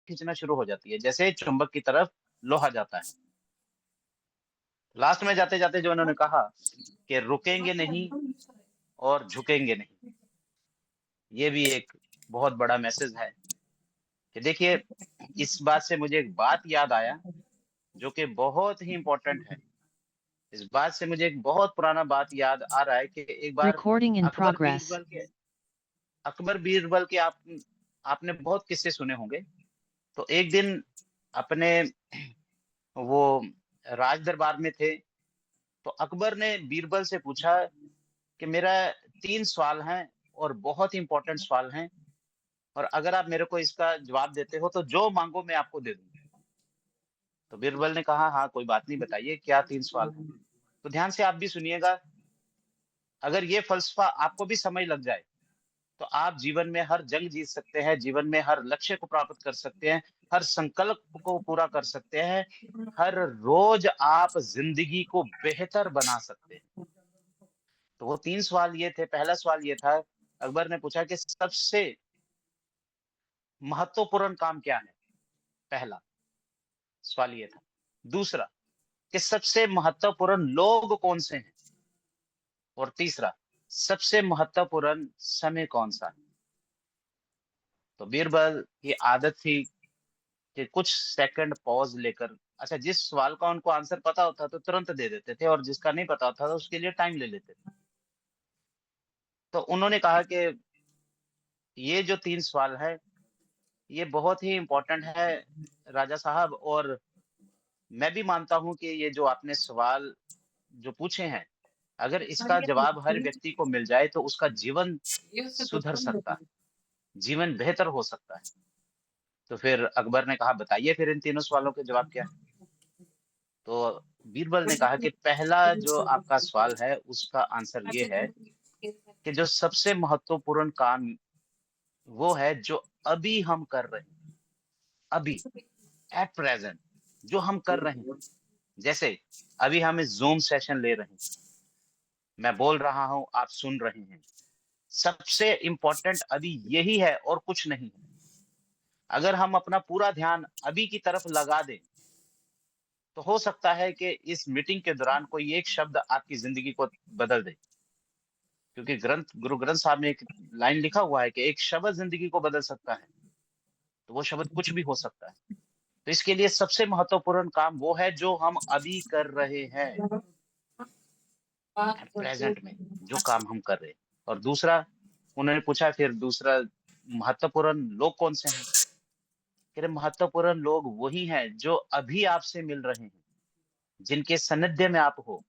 खींचना शुरू हो जाती है, जैसे चुंबक की तरफ लोहा जाता है। लास्ट में जाते जाते जो उन्होंने कहा कि रुकेंगे नहीं और झुकेंगे नहीं, ये भी एक बहुत बड़ा मैसेज है। कि देखिए, इस बात से मुझे एक बात याद आया जो कि बहुत ही इंपॉर्टेंट है। इस बात से मुझे एक बहुत पुराना बात याद आ रहा है कि एक बार Recording in Akbar progress. Birbal के अकबर बीरबल के आपने बहुत किस्से सुने होंगे। तो एक दिन अपने वो राज दरबार में थे, तो अकबर ने बीरबल से पूछा कि मेरा 3 सवाल हैं और बहुत ही इंपॉर्टेंट सवाल हैं, और अगर आप मेरे को इसका जवाब देते हो तो जो मांगो मैं आपको दे दूंगा। तो बीरबल ने कहा, हाँ कोई बात नहीं, बताइए क्या 3 सवाल हैं। तो ध्यान से आप भी सुनिएगा। अगर ये फलसफा आपको भी समझ लग जाए तो आप जीवन में हर जंग जीत सकते हैं, जीवन में हर लक्ष्य को प्राप्त कर सकते हैं, हर संकल्प को पूरा कर सकते हैं, हर रोज आप जिंदगी को बेहतर बना सकते हैं। तो वो 3 सवाल ये थे। पहला सवाल ये था, अकबर ने पूछा कि सबसे महत्वपूर्ण काम क्या है? पहला सवाल ये था। दूसरा, कि सबसे महत्वपूर्ण लोग कौन से हैं? और तीसरा, सबसे महत्वपूर्ण समय कौन सा है? तो बीरबल की आदत थी कि कुछ सेकंड पॉज लेकर, अच्छा, जिस सवाल का उनको आंसर पता होता तो तुरंत दे देते थे, और जिसका नहीं पता होता तो उसके लिए टाइम ले लेते थे। तो उन्होंने कहा कि ये जो 3 सवाल है, ये बहुत ही इंपॉर्टेंट है राजा साहब, और मैं भी मानता हूं कि ये जो आपने सवाल जो पूछे हैं, अगर इसका जवाब हर व्यक्ति को मिल जाए तो उसका जीवन सुधर सकता है, जीवन बेहतर हो सकता है। तो फिर अकबर ने कहा, बताइए फिर इन तीनों सवालों के जवाब क्या है? तो बीरबल ने कहा कि पहला जो आपका सवाल है उसका आंसर ये है कि जो सबसे महत्वपूर्ण काम वो है जो अभी हम कर रहे हैं, अभी, एट प्रेजेंट, जो हम कर रहे हैं। जैसे अभी हम इस जूम सेशन ले रहे हैं, मैं बोल रहा हूं, आप सुन रहे हैं। सबसे इंपॉर्टेंट अभी यही है और कुछ नहीं है। अगर हम अपना पूरा ध्यान अभी की तरफ लगा दें तो हो सकता है कि इस मीटिंग के दौरान कोई एक शब्द आपकी जिंदगी को बदल दे। क्योंकि गुरु ग्रंथ साहब में एक लाइन लिखा हुआ है कि एक शब्द जिंदगी को बदल सकता है। तो वो शब्द कुछ भी हो सकता है। तो इसके लिए सबसे महत्वपूर्ण काम वो है जो हम अभी कर रहे हैं, प्रेजेंट में जो काम हम कर रहे हैं। और दूसरा, उन्होंने पूछा फिर दूसरा, महत्वपूर्ण लोग कौन से हैं? कह रहे महत्वपूर्ण लोग वही हैं जो अभी आपसे मिल रहे हैं, जिनके सानिध्य में आप हो,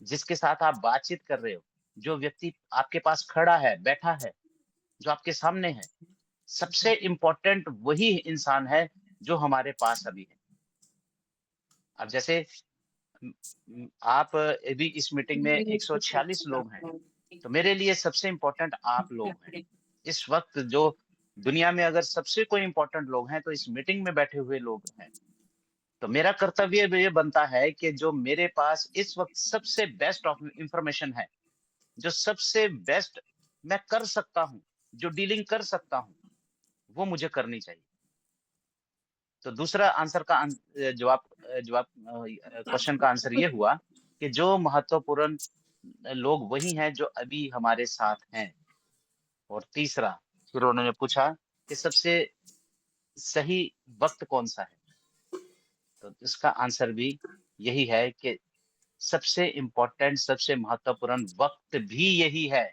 जिसके साथ आप बातचीत कर रहे हो, जो व्यक्ति आपके पास खड़ा है, बैठा है, जो आपके सामने है। सबसे इंपॉर्टेंट वही इंसान है जो हमारे पास अभी है। अब जैसे म- आप अभी इस मीटिंग में 146 लोग हैं, तो मेरे लिए सबसे इंपॉर्टेंट आप लोग हैं। इस वक्त जो दुनिया में अगर सबसे कोई इंपॉर्टेंट लोग हैं तो इस मीटिंग में बैठे हुए लोग हैं। तो मेरा कर्तव्य ये बनता है कि जो मेरे पास इस वक्त सबसे बेस्ट ऑफ इंफॉर्मेशन है, जो सबसे बेस्ट मैं कर सकता हूँ, जो डीलिंग कर सकता हूँ, वो मुझे करनी चाहिए। तो दूसरा आंसर का जवाब जवाब क्वेश्चन का आंसर ये हुआ कि जो महत्वपूर्ण लोग वही हैं जो अभी हमारे साथ हैं। और तीसरा, फिर उन्होंने पूछा कि सबसे सही वक्त कौन सा है? तो इसका आंसर भी यही है कि सबसे इम्पोर्टेंट, सबसे महत्वपूर्ण वक्त भी यही है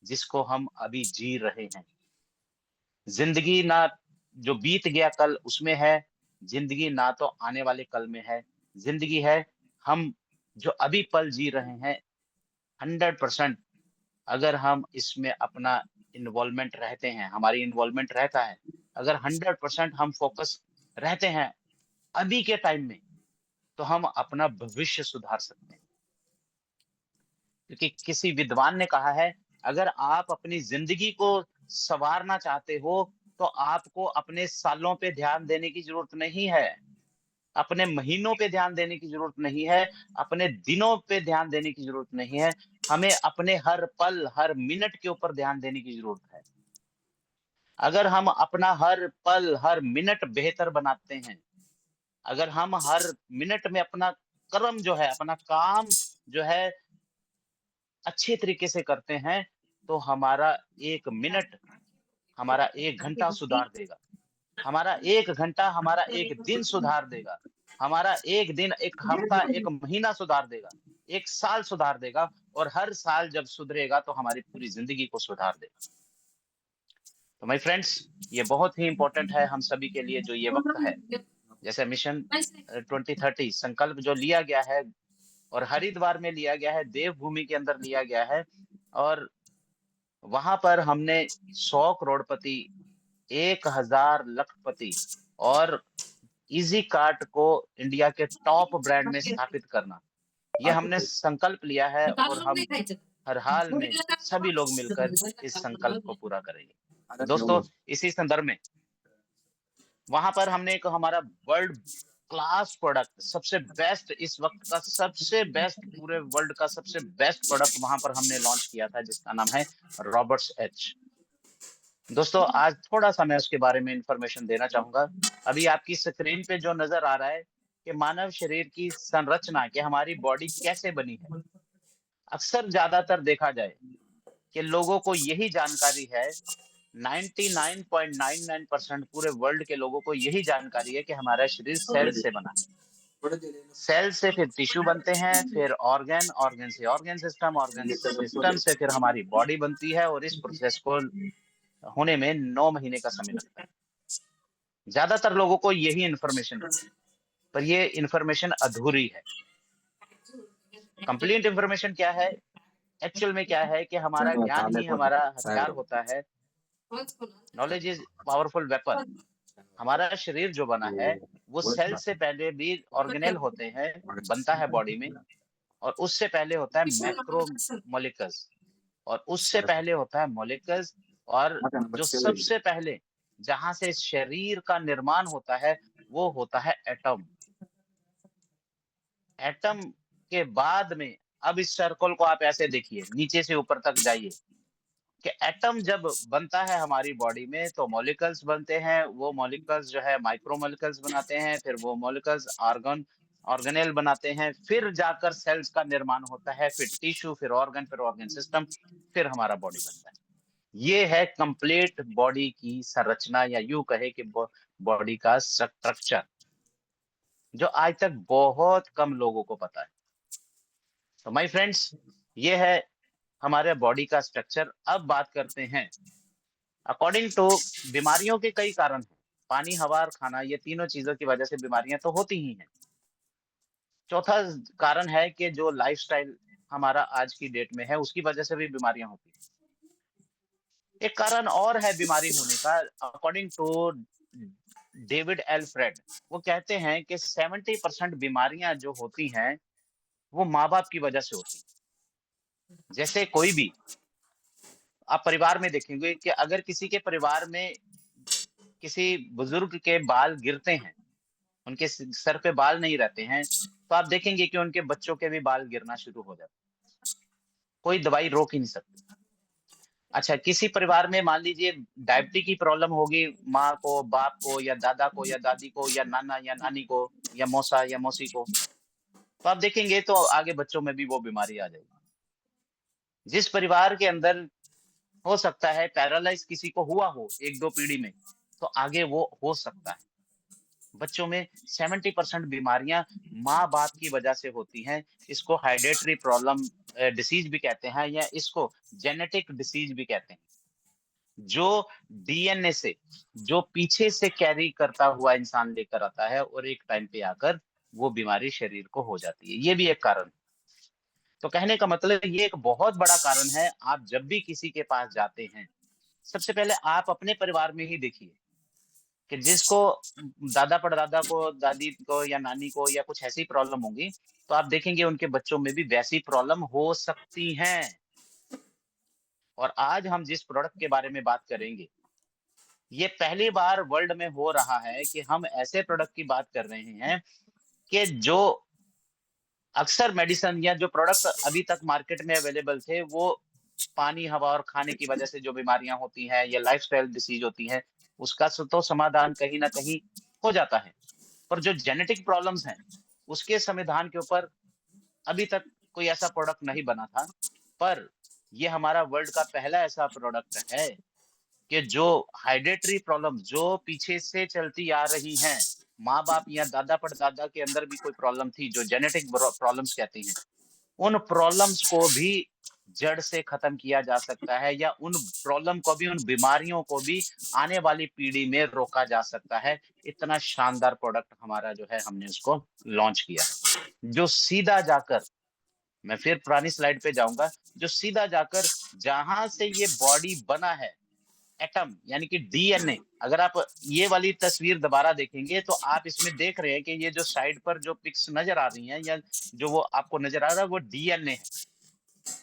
जिसको हम अभी जी रहे हैं। जिंदगी ना जो बीत गया कल उसमें है, जिंदगी ना तो आने वाले कल में है। जिंदगी है हम जो अभी पल जी रहे हैं। 100% अगर हम इसमें अपना इन्वॉल्वमेंट रहते हैं, हमारी इन्वॉल्वमेंट रहता है, अगर 100% हम फोकस रहते हैं अभी के टाइम में, तो हम अपना भविष्य सुधार सकते हैं। क्योंकि किसी विद्वान ने कहा है, अगर आप अपनी जिंदगी को संवारना चाहते हो तो आपको अपने सालों पे ध्यान देने की जरूरत नहीं है, अपने महीनों पे ध्यान देने की जरूरत नहीं है, अपने दिनों पे ध्यान देने की जरूरत नहीं है। हमें अपने हर पल, हर मिनट के ऊपर ध्यान देने की जरूरत है। अगर हम अपना हर पल, हर मिनट बेहतर बनाते हैं, अगर हम हर मिनट में अपना कर्म जो है, अपना काम जो है अच्छे तरीके से करते हैं, तो हमारा 1 मिनट, हमारा 1 घंटा सुधार देगा। हमारा 1 घंटा हमारा 1 दिन सुधार देगा। हमारा 1 दिन, 1 हफ्ता, 1 महीना सुधार देगा। 1 साल सुधार देगा, और हर साल जब सुधरेगा तो हमारी पूरी ज़िंदगी को सुधार देगा। तो माय फ्रेंड्स, ये बहुत ही इम्पोर्टेंट है हम सभी के लिए जो ये वक़्त है। जैसे मिशन 2030 संकल्प जो लिया गया है और हरिद्वार में लिया गया है, देवभूमि के अंदर लिया गया है, और वहाँ पर हमने 100 करोड़पति, 1000 लखपति और ईज़ी कार्ट को इंडिया के टॉप ब्रांड में स्थापित करना, ये हमने संकल्प लिया है, और हम हर हाल में सभी लोग मिलकर इस संकल्प को पूरा करेंगे। दोस्तों, इसी संदर्भ में वहाँ पर हमने एक हमारा वर्ल्ड क्लास प्रोडक्ट, सबसे बेस्ट, इस वक़्त का सबसे बेस्ट, पूरे वर्ल्ड का सबसे बेस्ट प्रोडक्ट वहाँ पर हमने लॉन्च किया था, जिसका नाम है रॉबर्ट्स एच। दोस्तों, आज थोड़ा-सा मैं उसके बारे में इन्फॉर्मेशन देना चाहूँगा। अभी आपकी स्क्रीन पे जो नज़र आ रहा है कि मानव शरीर की संरचना, कि हमारी बॉडी कैसे बनी है। अक्सर ज़्यादातर देखा जाए कि लोगों को यही जानकारी है, 99.99% पूरे वर्ल्ड के लोगों को यही जानकारी है कि हमारा शरीर सेल से बना है। सेल से फिर टिश्यू बनते हैं, फिर ऑर्गन, ऑर्गन से ऑर्गन सिस्टम से फिर हमारी बॉडी बनती है, और इस प्रोसेस को होने में 9 महीने का समय लगता है। ज़्यादातर लोगों को यही इन्फॉर्मेशन है, पर ये इन्फॉर्मेशन अधूरी है। कंप्लीट इन्फॉर्मेशन क्या है? एक्चुअल में क्या है कि हमारा ज्ञान ही हमारा हथियार होता है। Knowledge is powerful weapon. हमारा शरीर जो बना है, वो सेल से पहले भी ऑर्गेनेल होते हैं, बनता है बॉडी में, और उससे पहले होता है मैक्रो मॉलिक्यूल्स, और उससे पहले होता है मॉलिक्यूल्स, और जो सबसे पहले जहाँ से शरीर का निर्माण होता है, वो होता है एटम। एटम के बाद में, अब इस सर्कल को आप ऐसे देखिए, नीचे से ऊपर तक जाइए, कि एटम जब बनता है हमारी बॉडी में, तो मॉलिक्यूल्स बनते हैं। वो मॉलिक्यूल्स जो है माइक्रो मॉलिक्यूल्स बनाते हैं, फिर वो मॉलिक्यूल्स ऑर्गेनेल बनाते हैं, फिर जाकर सेल्स का निर्माण होता है, फिर टिश्यू, फिर ऑर्गन सिस्टम, फिर हमारा बॉडी बनता है। ये है कंप्लीट बॉडी की संरचना, या यूं कहे कि बॉडी का स्ट्रक्चर, जो आज तक बहुत कम लोगों को पता है। तो माय फ्रेंड्स, ये है हमारे बॉडी का स्ट्रक्चर। अब बात करते हैं, अकॉर्डिंग टू, बीमारियों के कई कारण हैं। पानी, हवा और खाना, ये तीनों चीजों की वजह से बीमारियां तो होती ही हैं। चौथा कारण है कि जो लाइफस्टाइल हमारा आज की डेट में है, उसकी वजह से भी बीमारियां होती हैं। एक कारण और है बीमारी होने का, अकॉर्डिंग टू डेविड एल्फ्रेड, वो कहते हैं कि 70% बीमारियां जो होती हैं, वो माँ बाप की वजह से होती हैं। जैसे कोई भी आप परिवार में देखेंगे कि अगर किसी के परिवार में किसी बुजुर्ग के बाल गिरते हैं, उनके सर पे बाल नहीं रहते हैं, तो आप देखेंगे कि उनके बच्चों के भी बाल गिरना शुरू हो जाते हैं। कोई दवाई रोक ही नहीं सकती। अच्छा, किसी परिवार में मान लीजिए डायबिटीज की प्रॉब्लम होगी, माँ को, बाप को, या दादा को, या दादी को, या नाना या नानी को, या मौसा या मौसी को, तो आप देखेंगे तो आगे बच्चों में भी वो बीमारी आ जाएगी। जिस परिवार के अंदर हो सकता है पैरालाइज किसी को हुआ हो 1-2 पीढ़ी में, तो आगे वो हो सकता है। बच्चों में 70% बीमारियां माँ बाप की वजह से होती हैं। इसको हाइडेटरी प्रॉब्लम डिसीज भी कहते हैं, या इसको जेनेटिक डिसीज भी कहते हैं, जो डीएनए से, जो पीछे से कैरी करता हुआ इंसान लेकर आता है, और एक टाइम पे आकर वो बीमारी शरीर को हो जाती है। ये भी एक कारण। तो कहने का मतलब ये एक बहुत बड़ा कारण है। आप जब भी किसी के पास जाते हैं, सबसे पहले आप अपने परिवार में ही देखिए कि जिसको दादा परदादा को, दादी को, या नानी को, या कुछ ऐसी प्रॉब्लम होगी, तो आप देखेंगे उनके बच्चों में भी वैसी प्रॉब्लम हो सकती हैं। और आज हम जिस प्रोडक्ट के बारे में बात करेंगे, ये पहली बार वर्ल्ड में हो रहा है कि हम ऐसे प्रोडक्ट की बात कर रहे हैं कि जो अक्सर मेडिसिन, या जो प्रोडक्ट अभी तक मार्केट में अवेलेबल थे, वो पानी, हवा और खाने की वजह से जो बीमारियां होती हैं या लाइफस्टाइल डिसीज होती हैं, उसका तो समाधान कहीं ना कहीं हो जाता है। पर जो जेनेटिक प्रॉब्लम्स हैं, उसके समाधान के ऊपर अभी तक कोई ऐसा प्रोडक्ट नहीं बना था। पर ये हमारा वर्ल्ड का पहला ऐसा प्रोडक्ट है कि जो हाइड्रेटरी प्रॉब्लम जो पीछे से चलती आ रही हैं, माँ बाप या दादा परदादा के अंदर भी कोई प्रॉब्लम थी जो जेनेटिक प्रॉब्लम्स कहती हैं, उन प्रॉब्लम्स को भी जड़ से खत्म किया जा सकता है, या उन प्रॉब्लम को भी, उन बीमारियों को भी आने वाली पीढ़ी में रोका जा सकता है। इतना शानदार प्रोडक्ट हमारा जो है, हमने उसको लॉन्च किया है, जो सीधा जाकर, मैं फिर पुरानी स्लाइड पे जाऊंगा, जो सीधा जाकर जहां से ये बॉडी बना है, एटम यानी कि डीएनए। अगर आप ये वाली तस्वीर दोबारा देखेंगे तो आप इसमें देख रहे हैं कि ये जो साइड पर जो पिक्स नजर आ रही हैं, या जो वो आपको नजर आ रहा है, वो डीएनए है।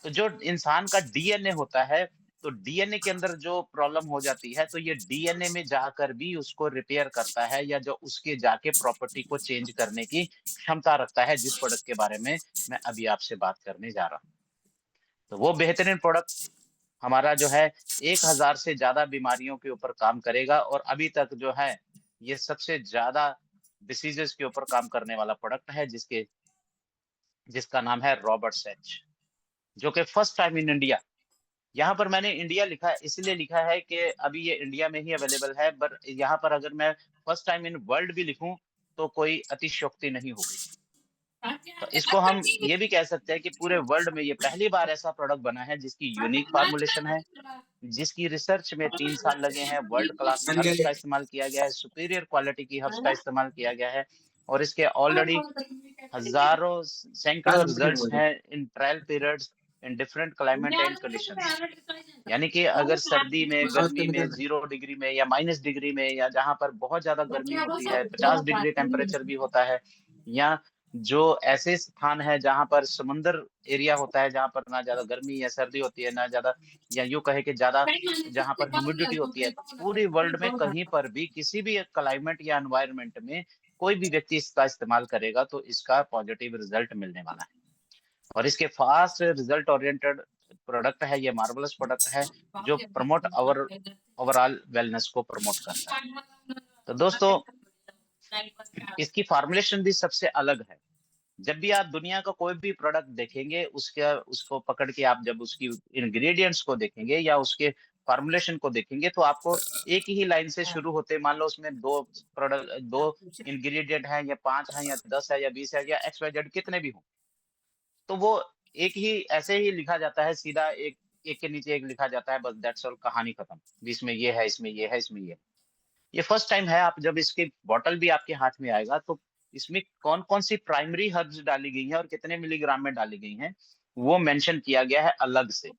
तो जो इंसान का डीएनए होता है, तो डीएनए के अंदर जो प्रॉब्लम हो जाती है, तो ये डीएनए में जाकर भी उसको रिपेयर करता है, या जो उसके जाके प्रॉपर्टी को चेंज करने की क्षमता रखता है, जिस प्रोडक्ट के बारे में मैं अभी आपसे बात करने जा रहा हूँ। तो वो बेहतरीन प्रोडक्ट हमारा जो है 1000 से ज्यादा बीमारियों के ऊपर काम करेगा, और अभी तक जो है ये सबसे ज्यादा डिसीजेस के ऊपर काम करने वाला प्रोडक्ट है, जिसका नाम है रॉबर्ट सच, जो कि फर्स्ट टाइम इन इंडिया। यहाँ पर मैंने इंडिया लिखा है, इसलिए लिखा है कि अभी ये इंडिया में ही अवेलेबल है, पर यहाँ पर अगर मैं फर्स्ट टाइम इन वर्ल्ड भी लिखूं तो कोई अतिशयोक्ति नहीं होगी। तो इसको हम ये भी कह सकते हैं कि पूरे वर्ल्ड में ये पहली बार ऐसा प्रोडक्ट बना है जिसकी यूनिक फार्मूलेशन है, जिसकी रिसर्च में 3 साल लगे हैं, वर्ल्ड क्लास हर्ब्स का इस्तेमाल किया गया है, सुपीरियर क्वालिटी की हर्ब्स का इस्तेमाल किया गया है, और इसके ऑलरेडी हजारों सैकड़ों रिजल्ट्स हैं in trial periods in different climate and conditions. यानी कि अगर सर्दी में, गर्मी में, 0 डिग्री में या -डिग्री में, या जहां पर बहुत ज्यादा गर्मी होती है, 50 डिग्री टेम्परेचर भी होता है, या जो ऐसे स्थान है जहां पर समुंदर एरिया होता है, जहां पर ना ज्यादा गर्मी या सर्दी होती है, ना ज्यादा, या यूं कहे कि ज्यादा जहां पर ह्यूमिडिटी होती है, तो पूरी वर्ल्ड में कहीं पर भी किसी भी क्लाइमेट या एनवायरनमेंट में कोई भी व्यक्ति इसका इस्तेमाल करेगा तो इसका पॉजिटिव रिजल्ट मिलने वाला है। और इसके फास्ट रिजल्ट ओरिएंटेड प्रोडक्ट है, ये मार्वलस प्रोडक्ट है, जो प्रमोट अवर ओवरऑल वेलनेस को प्रमोट करता है। तो दोस्तों, इसकी फॉर्मुलेशन भी सबसे अलग है। जब भी आप दुनिया का कोई भी प्रोडक्ट देखेंगे, उसका उसको पकड़ के आप जब उसकी इंग्रेडिएंट्स को देखेंगे या उसके फॉर्मुलेशन को देखेंगे, तो आपको एक ही लाइन से शुरू होते, मान लो उसमें दो इंग्रेडिएंट हैं, या 5 हैं, या 10 है, या 20 है, या एक्स वाई जेड कितने भी हों, तो वो एक ही ऐसे ही लिखा जाता है, सीधा एक एक के नीचे एक लिखा जाता है, बस दैट्स ऑल, कहानी खत्म। इसमें ये है, इसमें ये है, इसमें ये है। ये फर्स्ट टाइम है, आप जब इसकी बॉटल भी आपके हाथ में आएगा तो इसमें कौन कौन सी प्राइमरी हर्ब्स डाली गई हैं और कितने मिलीग्राम में डाली गई हैं, वो मेंशन किया गया है अलग से।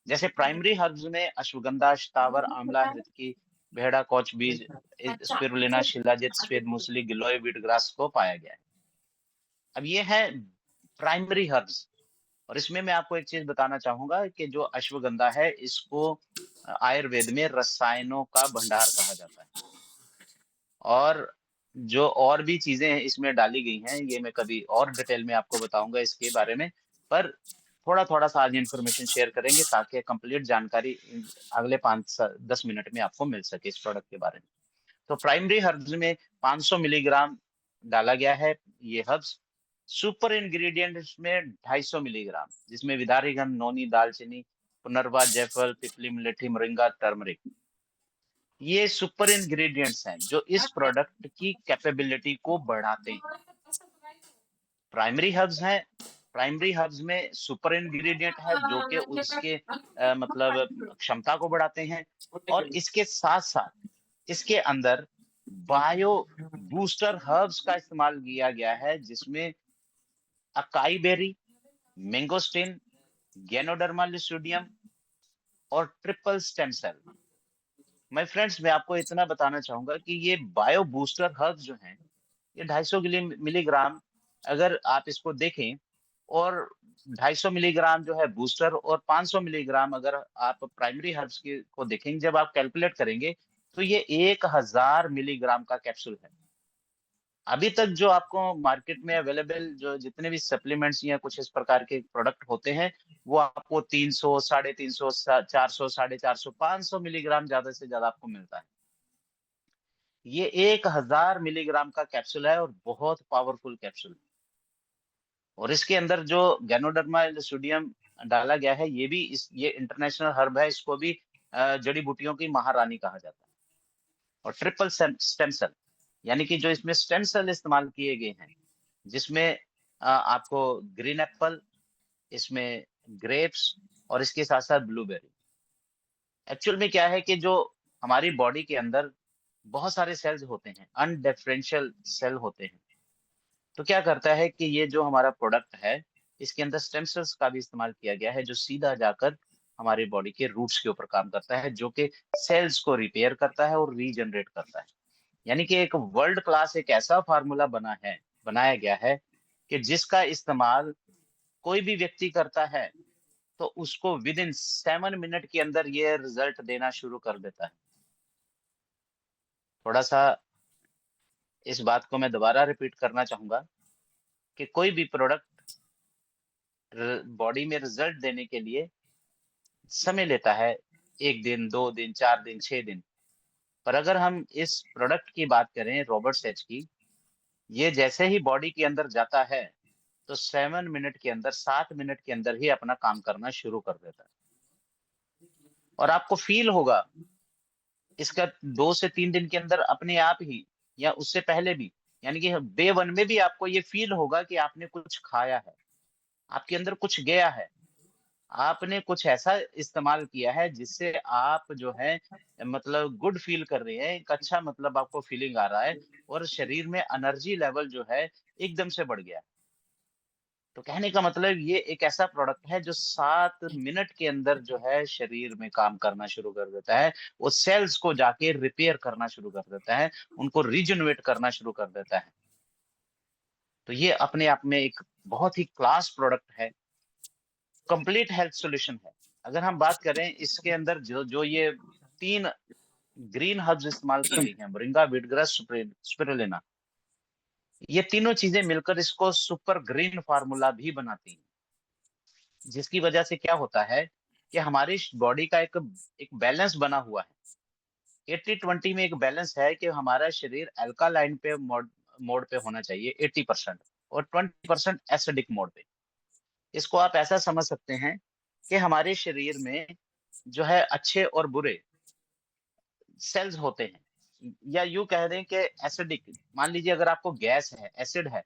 जैसे प्राइमरी हर्ब्स में अश्वगंधा, शतावर, आंवला, हृतकी, भेड़ा, कौच बीज, स्पिरुलिना, शिलाजित, स्वेद मूसली, गिलोय, वीट ग्रास को पाया गया है। अब ये है प्राइमरी हर्ब्स। और इसमें मैं आपको एक चीज बताना चाहूंगा कि जो अश्वगंधा है, इसको आयुर्वेद में रसायनों का भंडार कहा जाता है। और जो और भी चीजें हैं इसमें डाली गई हैं, ये मैं कभी और डिटेल में आपको बताऊंगा इसके बारे में। पर थोड़ा थोड़ा सा आज इन्फॉर्मेशन शेयर करेंगे ताकि कंप्लीट जानकारी अगले 5 से 10 मिनट में आपको मिल सके इस प्रोडक्ट के बारे में। तो प्राइमरी हर्ब्स में 500 मिलीग्राम डाला गया है ये हर्ब्स। सुपर इंग्रेडिएंट्स में 250 मिलीग्राम, जिसमें विदारीगंध, नोनी, दालचीनी, पुनर्वा, जायफल, पिपली, मेथी, मोरिंगा, टर्मरिक, ये सुपर इंग्रेडिएंट्स हैं जो इस प्रोडक्ट की कैपेबिलिटी को बढ़ाते हैं। प्राइमरी हर्ब्स हैं, प्राइमरी हर्ब्स में सुपर इंग्रेडिएंट है जो कि उसके मतलब क्षमता को बढ़ाते हैं। और इसके साथ साथ इसके अंदर बायो बूस्टर हर्ब्स का इस्तेमाल किया गया है, जिसमें acai berry, mangosteen, ganoderma lucidum और triple stem cell. My friends, मैं आपको इतना बताना चाहूंगा कि ये बायो बूस्टर हर्ब्स जो हैं, ये 250 मिलीग्राम, अगर आप इसको देखें, और 250 मिलीग्राम जो है बूस्टर, और 500 मिलीग्राम अगर आप प्राइमरी हर्ब्स की को देखेंगे, जब आप कैलकुलेट करेंगे तो ये 1000 मिलीग्राम का कैप्सूल है। अभी तक जो आपको मार्केट में अवेलेबल जो जितने भी सप्लीमेंट्स या कुछ इस प्रकार के प्रोडक्ट होते हैं, वो आपको 300, 350, 400, 450, 500 मिलीग्राम ज्यादा से ज्यादा आपको मिलता है। ये 1000 मिलीग्राम का कैप्सूल है और बहुत पावरफुल कैप्सूल है। और इसके अंदर जो गैनोडर्मा सोडियम डाला गया है, ये इंटरनेशनल हर्ब है, इसको भी जड़ी बूटियों की महारानी कहा जाता है। और ट्रिपल स्टेम सेल, यानी कि जो इसमें स्टेम सेल इस्तेमाल किए गए हैं, जिसमें आपको ग्रीन एप्पल, इसमें ग्रेप्स, और इसके साथ साथ ब्लूबेरी। एक्चुअल में क्या है कि जो हमारी बॉडी के अंदर बहुत सारे सेल्स होते हैं, अनडिफरेंशियल सेल होते हैं। तो क्या करता है कि ये जो हमारा प्रोडक्ट है, इसके अंदर स्टेम सेल्स का भी इस्तेमाल किया गया है, जो सीधा जाकर हमारी बॉडी के रूट्स के ऊपर काम करता है, जो कि सेल्स को रिपेयर करता है और रीजनरेट करता है। यानी कि एक वर्ल्ड क्लास एक ऐसा फार्मूला बनाया गया है कि जिसका इस्तेमाल कोई भी व्यक्ति करता है, तो उसको विद इन 7 मिनट के अंदर ये रिजल्ट देना शुरू कर देता है। थोड़ा सा इस बात को मैं दोबारा रिपीट करना चाहूंगा कि कोई भी प्रोडक्ट बॉडी में रिजल्ट देने के लिए समय लेता है, 1 दिन, 2 दिन, 4 दिन, 6 दिन। पर अगर हम इस प्रोडक्ट की बात करें, रॉबर्ट सेच की, ये जैसे ही बॉडी के अंदर जाता है, तो 7 मिनट के अंदर, 7 मिनट के अंदर ही अपना काम करना शुरू कर देता है। और आपको फील होगा इसका 2 से 3 दिन के अंदर अपने आप ही, या उससे पहले भी, यानी कि डे 1 में भी आपको ये फील होगा कि आपने कुछ खाया है, आपके अंदर कुछ गया है, आपने कुछ ऐसा इस्तेमाल किया है जिससे आप जो है मतलब गुड फील कर रहे हैं, एक अच्छा मतलब आपको फीलिंग आ रहा है, और शरीर में एनर्जी लेवल जो है एकदम से बढ़ गया। तो कहने का मतलब ये एक ऐसा प्रोडक्ट है जो 7 मिनट के अंदर जो है शरीर में काम करना शुरू कर देता है। वो सेल्स को जाके रिपेयर करना शुरू कर देता है, उनको रिजेनरेट करना शुरू कर देता है। तो ये अपने आप में एक बहुत ही क्लास प्रोडक्ट है, कंप्लीट हेल्थ सॉल्यूशन है। अगर हम बात करें इसके अंदर जो जो ये 3 ग्रीन हर्ब्स इस्तेमाल की गई हैं, मोरिंगा, वीटग्रास, स्पिरुलिना, ये तीनों चीजें मिलकर इसको सुपर ग्रीन फार्मूला भी बनाती हैं। जिसकी वजह से क्या होता है कि हमारी बॉडी का एक एक बैलेंस बना हुआ है। 80-20 में एक बैलेंस है कि हमारा शरीर अल्कालाइन पे मोड मोड पे होना चाहिए 80%, और 20% एसिडिक मोड पे। इसको आप ऐसा समझ सकते हैं कि हमारे शरीर में जो है अच्छे और बुरे सेल्स होते हैं, या यूं कह दें कि एसिडिक। मान लीजिए अगर आपको गैस है, एसिड है,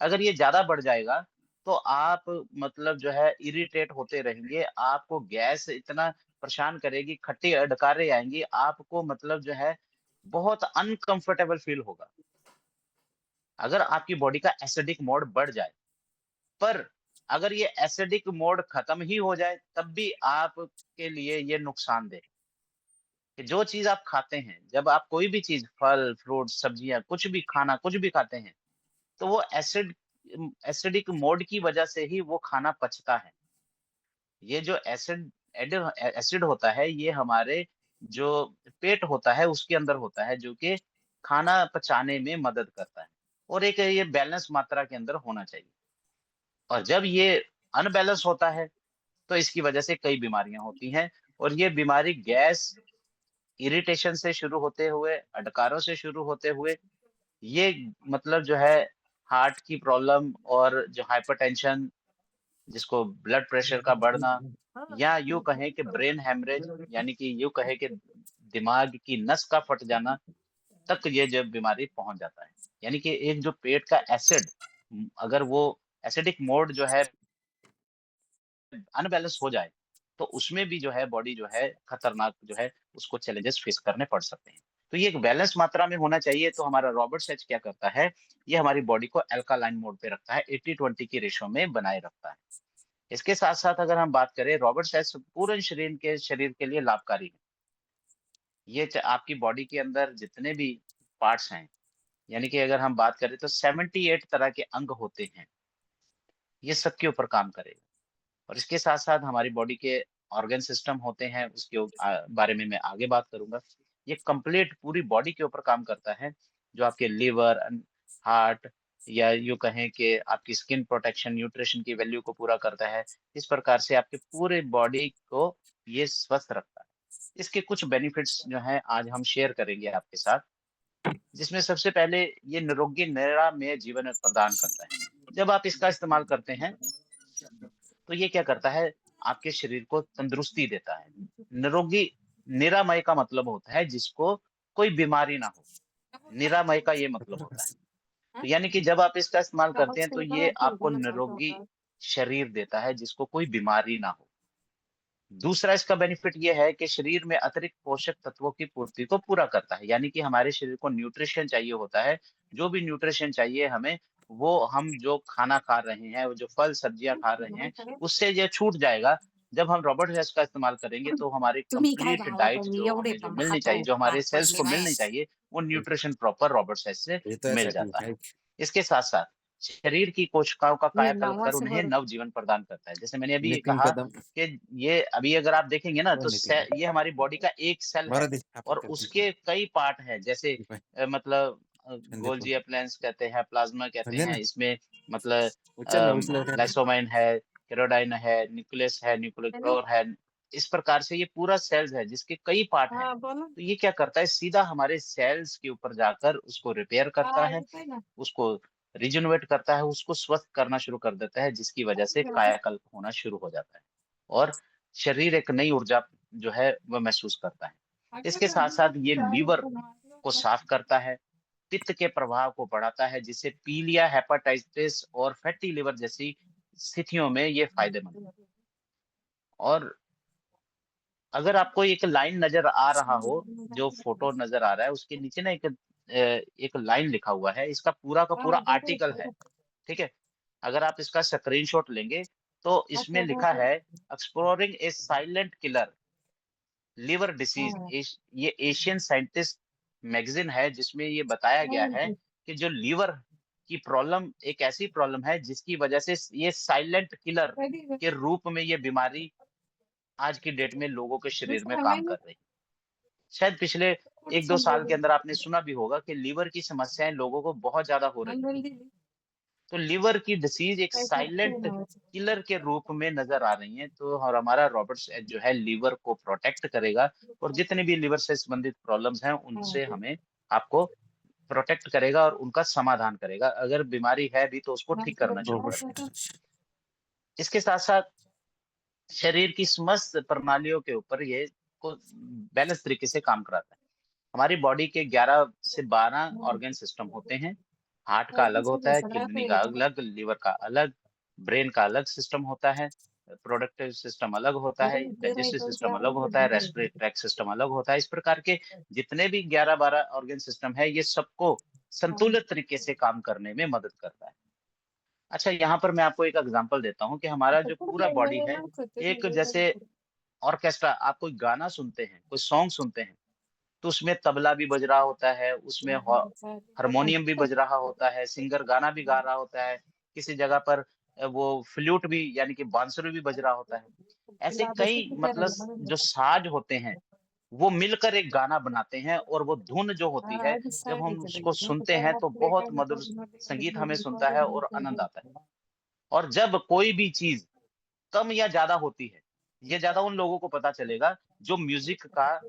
अगर ये ज्यादा बढ़ जाएगा, तो आप मतलब जो है इरिटेट होते रहेंगे, आपको गैस इतना परेशान करेगी, खट्टी डकारे आएंगी, आपको मतलब जो है बहुत अनकंफर्टेबल फील होगा अगर आपकी बॉडी का एसिडिक मोड बढ़ जाए। पर अगर ये एसिडिक मोड खत्म ही हो जाए, तब भी आपके लिए ये नुकसानदेह है। कि जो चीज आप खाते हैं, जब आप कोई भी चीज, फल, फ्रूट, सब्जियां, कुछ भी खाना, कुछ भी खाते हैं, तो वो एसिडिक मोड की वजह से ही वो खाना पचता है। ये जो एसिड होता है, ये हमारे जो पेट होता है उसके अंदर होता है, जो कि खाना पचाने में मदद करता है, और एक ये बैलेंस मात्रा के अंदर होना चाहिए। और जब ये अनबैलेंस होता है, तो इसकी वजह से कई बीमारियां होती हैं। और ये बीमारी गैस, इरिटेशन से शुरू होते हुए, अडकारों से शुरू होते हुए, ये मतलब जो है हार्ट की प्रॉब्लम, और जो हाइपरटेंशन, जिसको ब्लड प्रेशर का बढ़ना, या यूं कहें कि ब्रेन हेमरेज, यानी कि यूं कहें कि दिमाग की नस का फट जाना तक ये जब बीमारी पहुंच जाता है। यानी कि एक जो पेट का एसिड, अगर वो एसिडिक मोड जो है अनबैलेंस हो जाए, तो उसमें भी जो है बॉडी जो है खतरनाक जो है उसको चैलेंजेस फेस करने पड़ सकते हैं। तो ये एक बैलेंस मात्रा में होना चाहिए। तो हमारा रॉबर्ट सेच क्या करता है, ये हमारी बॉडी को अल्कालाइन मोड पे रखता है, 80-20 की रेशो में बनाए रखता है। इसके साथ साथ अगर हम बात करें, रॉबर्ट सेच पूरे शरीर के लिए लाभकारी है। ये आपकी बॉडी के अंदर जितने भी पार्ट्स हैं, यानी कि अगर हम बात करें तो 78 तरह के अंग होते हैं, ये सबके ऊपर काम करेगा। और इसके साथ-साथ हमारी बॉडी के ऑर्गन सिस्टम होते हैं, उसके बारे में मैं आगे बात करूँगा। ये कंप्लीट पूरी बॉडी के ऊपर काम करता है, जो आपके लिवर, हार्ट, या यूँ कहें कि आपकी स्किन प्रोटेक्शन, न्यूट्रिशन की वैल्यू को पूरा करता है। इस प्रकार से आपके पूरे बॉडी को ये स्वस्थ रखता है। इसके कुछ बेनिफिट्स जो हैं आज हम शेयर करेंगे आपके साथ, जिसमें सबसे पहले ये निरोगी निरामय जीवन प्रदान करता है। जब आप इसका इस्तेमाल करते हैं, तो ये क्या करता है, आपके शरीर को तंदुरुस्ती देता है। निरोगी निरामय का मतलब होता है जिसको कोई बीमारी ना हो, निरामय का ये मतलब होता है। तो यानी कि जब आप इसका इस्तेमाल करते हैं, तो ये आपको निरोगी शरीर देता है जिसको कोई बीमारी ना हो। दूसरा इसका बेनिफिट ये है कि शरीर में अतिरिक्त पोषक तत्वों की पूर्ति को पूरा करता है। यानी कि हमारे शरीर को न्यूट्रिशन चाहिए होता है, जो भी न्यूट्रिशन चाहिए हमें, वो हम जो खाना खा रहे हैं, वो जो फल सब्जियाँ खा रहे हैं, उससे ये छूट जाएगा। जब हम रॉबर्ट वेश का इस्तेमाल करेंगे, तो हमारी तुम्ही काय कंप्लीट गावात डाइट मी जो एवढे हमें जो पण मिलनी चाहिए, खातो जो हमारे सेल्स को मिलनी बापरे! चाहिए, वो न्यूट्रिशन प्रॉपर रॉबर्ट वेश से ये तो मिल ऐसा जाता टूटा है। है। इसके साथ-साथ शरीर की कोशिकाओं का मी कायाकल्प कर नावाचं उन्हें बरं नवजीवन प्रदान करता है। जैसे मैंने अभी नितिन कहा कदम कि ये अभी अगर आप देखेंगे ना, और तो नितिन ये कदम हमारी बॉडी का एक सेल है, मराठी आपण और करते उसके कई पार्ट हैं, जैसे ठीक आहे मतलब संदीप गोल्गी एप्लायंस कहते हैं, प्लाज्मा कहते म्हणजे हैं, ना इसमें मतलब उचल ना उचल काय नाही लाइसोमाइन है, केरोडाइन है, न्यूक्लियस है, हॅलो? न्यूक्लियोर है। इस प्रकार से ये पूरा सेल्स है जिसके कई पार्ट हैं। हां, बोला. तो ये क्या करता है, सीधा हमारे सेल्स के ऊपर जाकर उसको रिपेयर करता हां, है, येतोय ना. उसको रिजेनरेट करता है, उसको स्वस्थ करना शुरू कर देता है, जिसकी वजह से कायाकल्प होना शुरू हो जाता है और शरीर एक नई ऊर्जा जो है वह महसूस करता है। इसके साथ-साथ ये लीवर को साफ करता है, पित्त के प्रभाव को बढ़ाता है, जिससे पीलिया, हेपेटाइटिस और फैटी लिवर जैसी स्थितियों में ये फायदेमंद है। और अगर आपको एक लाइन नज़र आ रहा हो, जो फ़ोटो नज़र आ रहा है, उसके नीचे ना एक लाइन लिखा हुआ है, इसका पूरा का पूरा आर्टिकल है, ठीक है? अगर आप इसका स्क्रीनशॉट लेंगे, तो इसमें लिखा है, एक्सप्लोरिंग ए साइलेंट किलर, लिवर डिसीज़। ये एशियन साइंटिस्ट मैगज़ीन है, जिसमें ये बताया गया है कि जो लिवर की प्रॉब्लम एक ऐसी प्रॉब्लम है, जिसकी वजह से ये साइलेंट किलर के रूप में ये बीमारी आज की डेट में लोगों के शरीर में काम कर रही है। शायद पिछले 1-2 साल के अंदर आपने सुना भी होगा कि लीवर की समस्याएँ लोगों को बहुत ज़्यादा हो रही हैं। तो लीवर की डिसीज़ एक साइलेंट किलर के रूप में नज़र आ रही हैं, तो और हमारा रॉबर्ट्स जो है लीवर को प्रोटेक्ट करेगा, और जितने भी लीवर से संबंधित प्रॉब्लम्स हैं, उनसे हमें आपको प्रोटेक्ट करेगा और उनका समाधान करेगा। अगर बीमारी है भी, तो उसको ठीक करना शुरू कर देगा। इसके साथ-साथ शरीर की समस्त प्रणालियों के ऊपर ये को बैलेंस तरीके से काम कराता है। हमारी बॉडी के 11 से 12 ऑर्गन सिस्टम होते हैं। हार्ट का अलग होता है, किडनी का अलग, लिवर का अलग, ब्रेन का अलग सिस्टम होता है, प्रोडक्टिव सिस्टम अलग होता है, डाइजेस्टिव सिस्टम अलग होता है, रेस्पिरेटरी ट्रैक्ट सिस्टम अलग होता है। इस प्रकार के जितने भी 11-12 ऑर्गन सिस्टम है, ये सबको संतुलित तरीके से काम करने में मदद करता है। अच्छा, यहाँ पर मैं आपको एक एग्ज़ाम्पल देता हूँ कि हमारा जो पूरा बॉडी है, एक जैसे ऑर्केस्ट्रा, आप कोई गाना सुनते हैं, कोई सॉन्ग सुनते हैं, तो उसमें तबला भी बज रहा होता है, उसमें हारमोनियम भी बज रहा होता है, सिंगर गाना भी गा रहा होता है, किसी जगह पर वो फ्लूट भी यानी कि बांसुरी भी बज रहा होता है। ऐसे कई मतलब जो साज होते हैं, वो मिलकर एक गाना बनाते हैं, और वो धुन जो होती है, जब हम उसको सुनते हैं, तो बहुत मधुर संगीत हमें सुनता है और आनंद आता है। और जब कोई भी चीज़ कम या ज़्यादा होती है, ये ज़्यादा उन लोगों को पता चलेगा जो म्यूज़िक का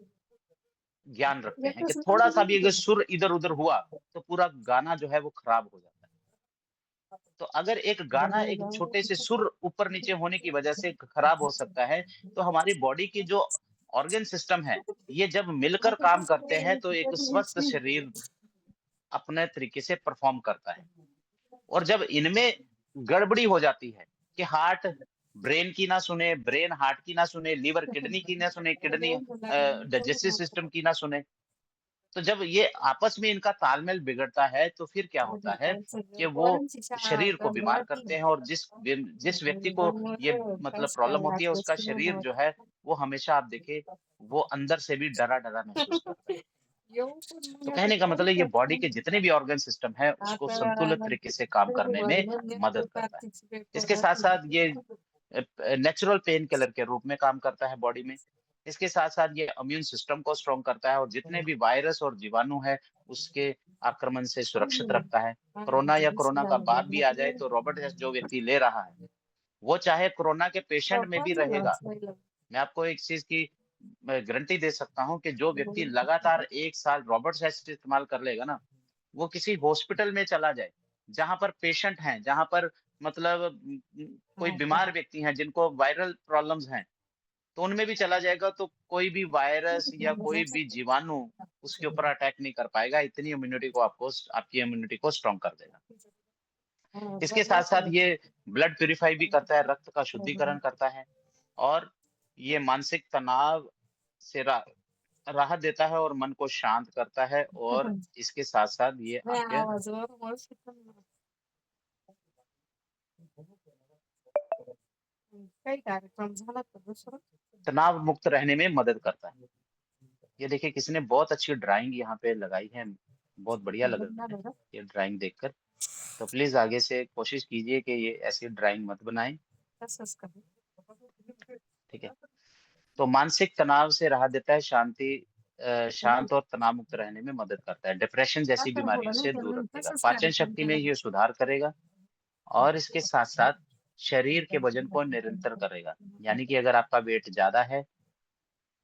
ज्ञान रखते हैं, कि थोड़ा-सा भी अगर सुर इधर-उधर हुआ, तो पूरा गाना जो है वो खराब हो जाता है। तो अगर एक गाना एक छोटे से सुर ऊपर-नीचे होने की वजह से खराब हो सकता है, तो हमारी बॉडी की जो ऑर्गन सिस्टम है, ये जब मिलकर काम करते हैं, तो एक स्वस्थ शरीर अपने तरीके से परफ़ॉर्म करता है। और जब इनमें गड़बड़ी हो जाती है कि हार्ट ब्रेन की ना सुने, ब्रेन हार्ट की ना सुने, लिवर किडनी की ना सुने, किडनी डाइजेस्टिव सिस्टम की ना सुने, तो जब ये आपस में इनका तालमेल बिगड़ता है, तो फिर क्या होता है कि वो पोरांची शाळा शरीर को आता बीमार मराठी करते हैं, और जिस व्यक्ति को ये मतलब प्रॉब्लम होती है, उसका शरीर जो है, वो हमेशा आप देखिए, वो अंदर से भी डरा-डरा महसूस करता है। येऊ पण तो मग आता कहने का काय मतलब ये बॉडी के करणार? जितने भी ऑर्गन सिस्टम है, उसको आता संतुलित तरीके से काम करने में मदद करता है। कार्तिकचे पेपर इसके राहतील. साथ-साथ ये नेचुरल पेन किलर के रूप में काम करता है बॉडी में। इसके साथ-साथ ये इम्यून सिस्टम को स्ट्रॉन्ग करता है और जितने भी वायरस और जीवाणु है, उसके आक्रमण से सुरक्षित रखता है। कोरोना या कोरोना का बाद भी आ जाए तो रॉबर्ट हेल्थ जो व्यक्ति ले रहा है, वो चाहे कोरोना के पेशेंट में भी रहेगा। मैं आपको एक चीज़ की मैं गारंटी दे सकता हूँ कि जो व्यक्ति लगातार 1 साल रॉबर्ट हेल्थ इस्तेमाल कर लेगा ना, वो किसी हॉस्पिटल में चला जाए, जहाँ पर पेशेंट हैं, जहाँ पर मतलब कोई बीमार व्यक्ति हैं जिनको वायरल प्रॉब्लम्स हैं, तो उनमें भी चला जाएगा तो कोई भी वायरस या कोई भी जीवाणु उसके ऊपर अटैक नहीं कर पाएगा, इतनी इम्यूनिटी को आपकी इम्यूनिटी को स्ट्रॉन्ग कर देगा। इसके साथ-साथ ये ब्लड प्यूरिफाई भी करता है, रक्त का शुद्धिकरण करता है और ये मानसिक तनाव से राहत देता है और मन को शांत करता है और इसके साथ-साथ ये आपके काही कार्यक्रम झाला का दुसरा? तनाव मुक्त रहने में मदद करता है। ये देखिए किसी ने बहुत अच्छी ड्राइंग यहाँ पे लगाई है, बहुत बढ़िया लग रहा है बघा ये ड्राइंग देखकर। तो प्लीज़ आगे से कोशिश कीजिए कि ये ऐसी ड्राइंग मत बनाएँ, तसंच करा. ठीक है? तो मानसिक तनाव से राहत देता है, शांत और तनाव मुक्त रहने में मदद करता है, डिप्रेशन जैसी साखर बीमारियों पुडा नाही से दूर केलं रखेगा, तसंच पाचन कार्यक्रम शक्ति में केला. ये सुधार करेगा और इसके साथ-साथ शरीर के वज़न को निरंतर करेगा। यानी कि अगर आपका वेट ज़्यादा है,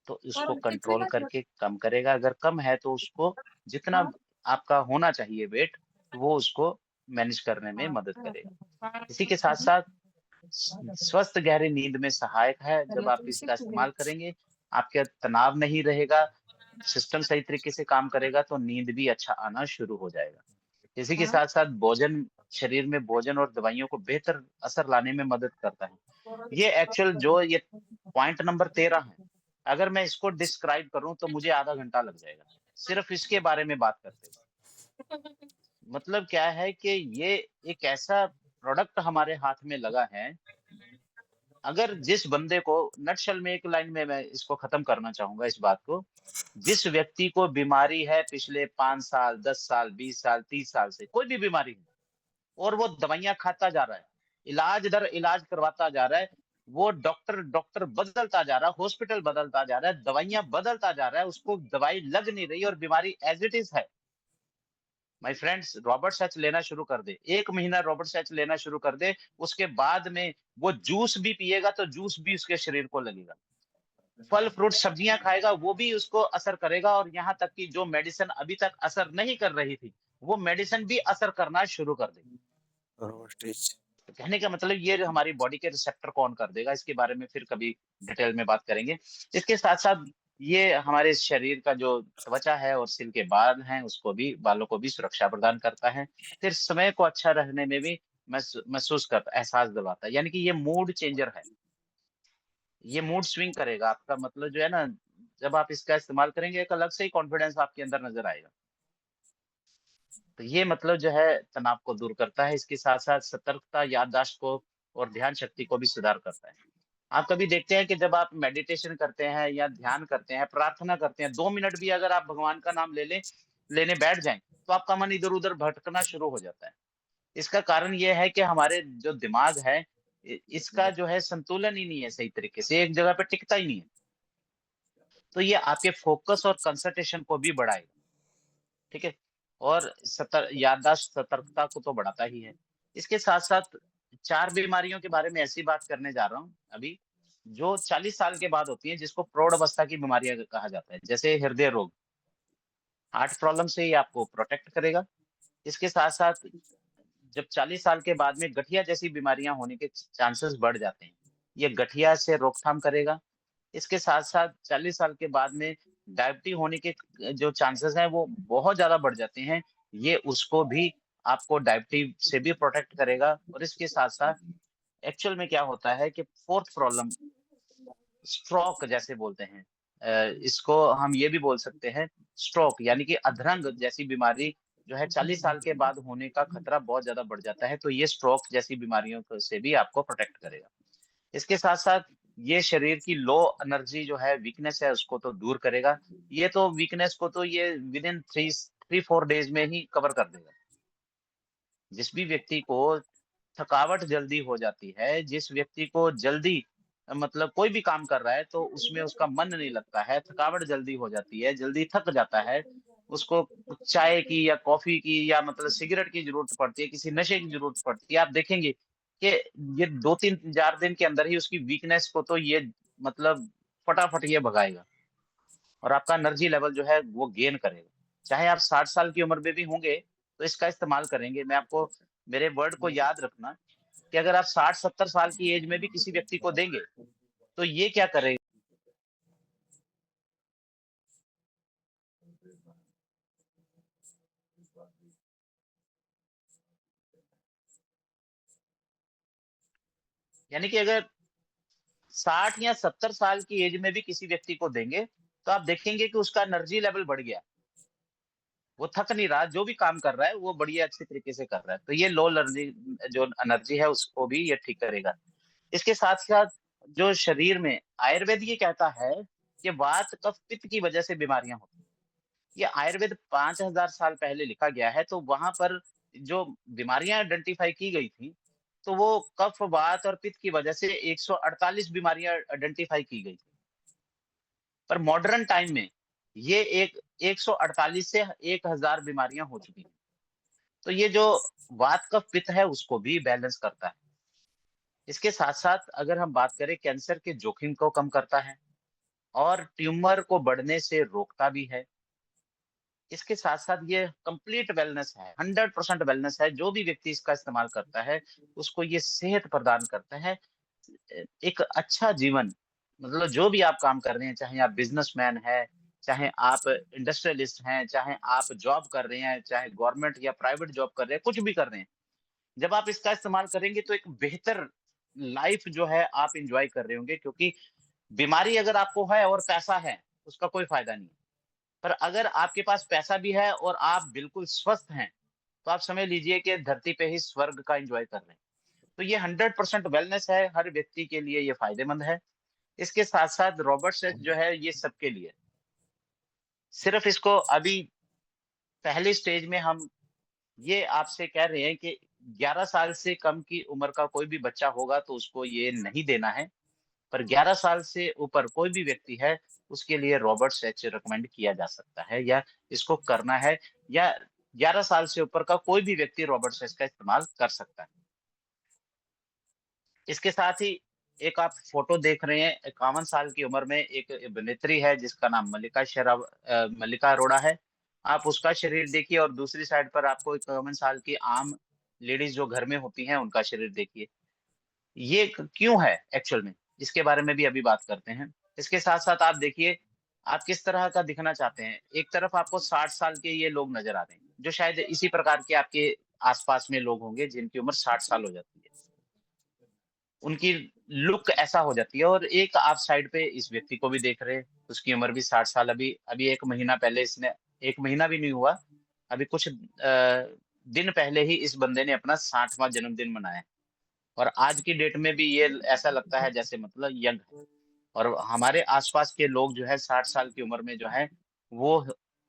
तो इसको परत किती कंट्रोल लागलं? करके कम करेगा, अगर कम है तो उसको जितना हां, आपका होना चाहिए वेट, वो उसको मैनेज करने में हां, मदद हां. करेगा। इसी के पाण्याचं साथ-साथ स्वस्थ गहरी नींद में सहायक है, जब त्याला आप तुम्ही इसका शिकले. इस्तेमाल करेंगे, आपका तनाव नहीं रहेगा, सिस्टम सही तरीके से काम करेगा, तो नींद भी अच्छा आना शुरू हो जाएगा। इसी के हां. साथ-साथ भोजन शरीर में भोजन और दवाइयों को बेहतर असर लाने में मदद करता है। ये एक्चुअल जो ये पॉइंट नंबर 13 है, अगर मैं इसको डिस्क्राइब करूँ तो मुझे आधा घंटा लग जाएगा, सिर्फ़ इसके बारे में बात करते हुए। मतलब क्या है कि ये एक ऐसा प्रोडक्ट हमारे हाथ में लगा है, अगर जिस बंदे को नटशल में एक लाइन में मैं इसको खत्म करना चाहूँगा इस बात को, जिस व्यक्ति को बीमारी है पिछले 5 साल, 10 साल, 20 साल, 30 साल से, कोई भी बीमारी है और वो दवाइयाँ खाता जा रहा है, इलाज दर इलाज करवाता जा रहा है, वो डॉक्टर डॉक्टर बदलता जा रहा है, हॉस्पिटल बदलता जा रहा है, दवाइयाँ बदलता जा रहा है, उसको दवाई लग नहीं रही और बीमारी एज़ इट इज़ है। माय फ्रेंड्स रॉबर्ट सच लेना शुरू कर दे। 1 महीना रॉबर्ट सच लेना शुरू कर दे, उसके बाद में वो जूस भी पिएगा तो जूस भी उसके शरीर को लगेगा। फल, फ्रूट, सब्जियाँ खाएगा वो भी उसको असर करेगा और यहाँ तक कि जो मेडिसिन अभी तक असर नहीं कर रही थी, वो मेडिसिन भी असर करना शुरू कर देगी। रोस्टेज तो कहने का मतलब ये हमारी बॉडी के रिसेप्टर को ऑन कर देगा, इसके बारे में फिर कभी डिटेल में बात करेंगे। इसके साथ-साथ ये हमारे शरीर का जो त्वचा है और सिर के बाल हैं, उसको भी बालों को भी सुरक्षा प्रदान करता है। फिर समय को अच्छा रहने में भी महसूस करता एहसास दिलवाता है, यानी कि ये मूड चेंजर है। ये मूड स्विंग करेगा आपका मतलब जो है ना, जब आप इसका इस्तेमाल करेंगे एक अलग से ही कॉन्फिडेंस आपके अंदर नज़र आएगा। तो ये मतलब जो है तनाव को दूर करता है, इसके साथ-साथ सतर्कता, याददाश्त को और ध्यान शक्ति को भी सुधार करता है। आप कभी देखते हैं कि जब आप मेडिटेशन करते हैं या ध्यान करते हैं, प्रार्थना करते हैं, 2 मिनट भी अगर आप भगवान का नाम लेने बैठ जाएँ, तो आपका मन इधर-उधर भटकना शुरू हो जाता है। इसका कारण ये है कि हमारे जो दिमाग है, इसका जो है संतुलन ही नहीं है सही तरीके से, एक जगह पे टिकता ही नहीं है। तो ये आपके फोकस और कंसंट्रेशन को भी बढ़ाएगा। ठीक है? और याददाश्त सतर्कता को तो बढ़ाता ही है। इसके साथ-साथ 4 बीमारियों के बारे में ऐसी बात करने जा रहा हूँ अभी, जो 40 साल के बाद होती हैं, जिसको प्रौढ़ अवस्था की बीमारियाँ कहा जाता है। जैसे हृदय रोग, हार्ट प्रॉब्लम से ये आपको प्रोटेक्ट करेगा। इसके साथ-साथ जब 40 साल के बाद में गठिया जैसी बीमारियाँ होने के चांसेस बढ़ जाते हैं। ये गठिया से रोकथाम करेगा। इसके साथ-साथ 40 साल के बाद में डायबिटी होने के जो चांसेस हैं वो बहुत ज़्यादा बढ़ जाते हैं। ये उसको भी आपको डायबिटी से भी प्रोटेक्ट करेगा और इसके साथ-साथ एक्चुअल में क्या होता है कि 4th प्रॉब्लम स्ट्रोक जैसे बोलते हैं। इसको हम ये भी बोल सकते हैं स्ट्रोक यानी कि अधरंग जैसी बीमारी जो है 40 साल के बाद होने का खतरा बहुत ज़्यादा बढ़ जाता है। तो ये स्ट्रोक जैसी बीमारियों को से भी आपको प्रोटेक्ट करेगा। इसके साथ-साथ ये शरीर की लो एनर्जी जो है, वीकनेस है, उसको तो दूर करेगा। ये तो वीकनेस को तो ये विदिन 3-4 डेज़ में ही कवर कर देगा। जिस भी व्यक्ति को थकावट जल्दी हो जाती है, जिस व्यक्ति को जल्दी मतलब कोई भी काम कर रहा है तो उसमें उसका मन नहीं लगता है, थकावट जल्दी हो जाती है, जल्दी थक जाता है। उसको चाय की या कॉफ़ी की या मतलब सिगरेट की ज़रूरत पड़ती है, किसी नशे की ज़रूरत पड़ती है। आप देखेंगे कि ये 2-3 4 दिन के अंदर ही उसकी वीकनेस को तो ये मतलब फटाफट ये भगाएगा और आपका एनर्जी लेवल जो है वो गेन करेगा। चाहे आप 60 साल की उम्र में भी होंगे, तो इसका इस्तेमाल करेंगे। मैं आपको मेरे वर्ड को याद रखना कि अगर आप 60-70 साल की एज में भी किसी व्यक्ति को देंगे, तो ये क्या करेगा यानी कि अगर 60 या 70 साल की एज में भी किसी व्यक्ति को देंगे, तो आप देखेंगे कि उसका एनर्जी लेवल बढ़ गया। वो थक नहीं रहा, जो भी काम कर रहा है, वो बढ़िया अच्छे तरीके से कर रहा है। तो ये लो एनर्जी जो एनर्जी है, उसको भी ये ठीक करेगा। इसके साथ-साथ जो शरीर में आयुर्वेद ये कहता है कि वात, कफ, पित्त की वजह से बीमारियाँ होती हैं। ये आयुर्वेद 5000 साल पहले लिखा गया है, तो वहाँ पर जो बीमारियाँ आइडेंटिफ़ाई की गई थी, तो वो कफ, वात और पित्त की वजह से 148 बीमारियाँ आइडेंटिफ़ाई की गई थी। पर मॉडर्न टाइम में ये एक 148 से 1000 बीमारियाँ हो चुकी हैं। तो ये जो वात, कफ, पित्त है, उसको भी बैलेंस करता है। इसके साथ-साथ अगर हम बात करें कैंसर के जोखिम को कम करता है और ट्यूमर को बढ़ने से रोकता भी है। इसके साथ-साथ ये कंप्लीट वेलनेस है, 100% वेलनेस है, जो भी व्यक्ति इसका इस्तेमाल करता है, उसको ये सेहत प्रदान करता है। एक अच्छा जीवन मतलब जो भी आप काम कर रहे हैं, चाहे आप बिज़नेसमैन हैं, चाहे आप इंडस्ट्रियलिस्ट हैं, चाहे आप जॉब कर रहे हैं, चाहे गवर्नमेंट या प्राइवेट जॉब कर रहे हैं, कुछ भी कर रहे हैं। जब आप इसका इस्तेमाल करेंगे तो एक बेहतर लाइफ जो है आप एन्जॉय कर रहे होंगे क्योंकि बीमारी अगर आपको है और पैसा है, उसका कोई फ़ायदा नहीं है। पर अगर आपके पास पैसा भी है और आप बिल्कुल स्वस्थ हैं, तो आप समझ लीजिए कि धरती पे ही स्वर्ग का एन्जॉय कर रहे हैं। तो ये 100% वेलनेस है, हर व्यक्ति के लिए ये फ़ायदेमंद है। इसके साथ-साथ रॉबर्ट सेच जो है ये सबके लिए है। सिर्फ़ इसको अभी पहली स्टेज में हम ये आपसे कह रहे हैं कि 11 साल से कम की उम्र का कोई भी बच्चा होगा तो उसको ये नहीं देना है। पर 11 साल से ऊपर कोई भी व्यक्ति है, उसके लिए रॉबर्ट सच रिकमेंड किया जा सकता है या इसको करना है या 11 साल से ऊपर का कोई भी व्यक्ति रॉबर्ट सच का इस्तेमाल कर सकता है। इसके साथ ही एक आप फ़ोटो देख रहे हैं 51 साल की उम्र में एक अभिनेत्री है जिसका नाम मल्लिका अरोड़ा है। आप उसका शरीर देखिए और दूसरी साइड पर आपको 51 साल की आम लेडीज़ जो घर में होती हैं, उनका शरीर देखिए। ये क्यों है एक्चुअल में? इसके बारे में भी अभी बात करते हैं। इसके साथ-साथ आप देखिए, आप किस तरह का दिखना चाहते हैं। एक तरफ आपको 60 साल के ये लोग नज़र आ रहे हैं, जो शायद इसी प्रकार के आपके आस-पास में लोग होंगे जिनकी उम्र 60 साल हो जाती है। उनकी लुक ऐसा हो जाती है और एक आप साइड पे इस व्यक्ति को भी देख रहे हैं, उसकी उम्र भी 60 साल अभी अभी 1 महीना पहले इसने 1 महीना भी नहीं हुआ, अभी कुछ दिन पहले ही इस बंदे ने अपना 60वाँ जन्मदिन मनाया। और आज की डेट में भी ये ऐसा लगता है जैसे मतलब यंग है और हमारे आसपास के लोग जो है 60 साल की उम्र में जो है वो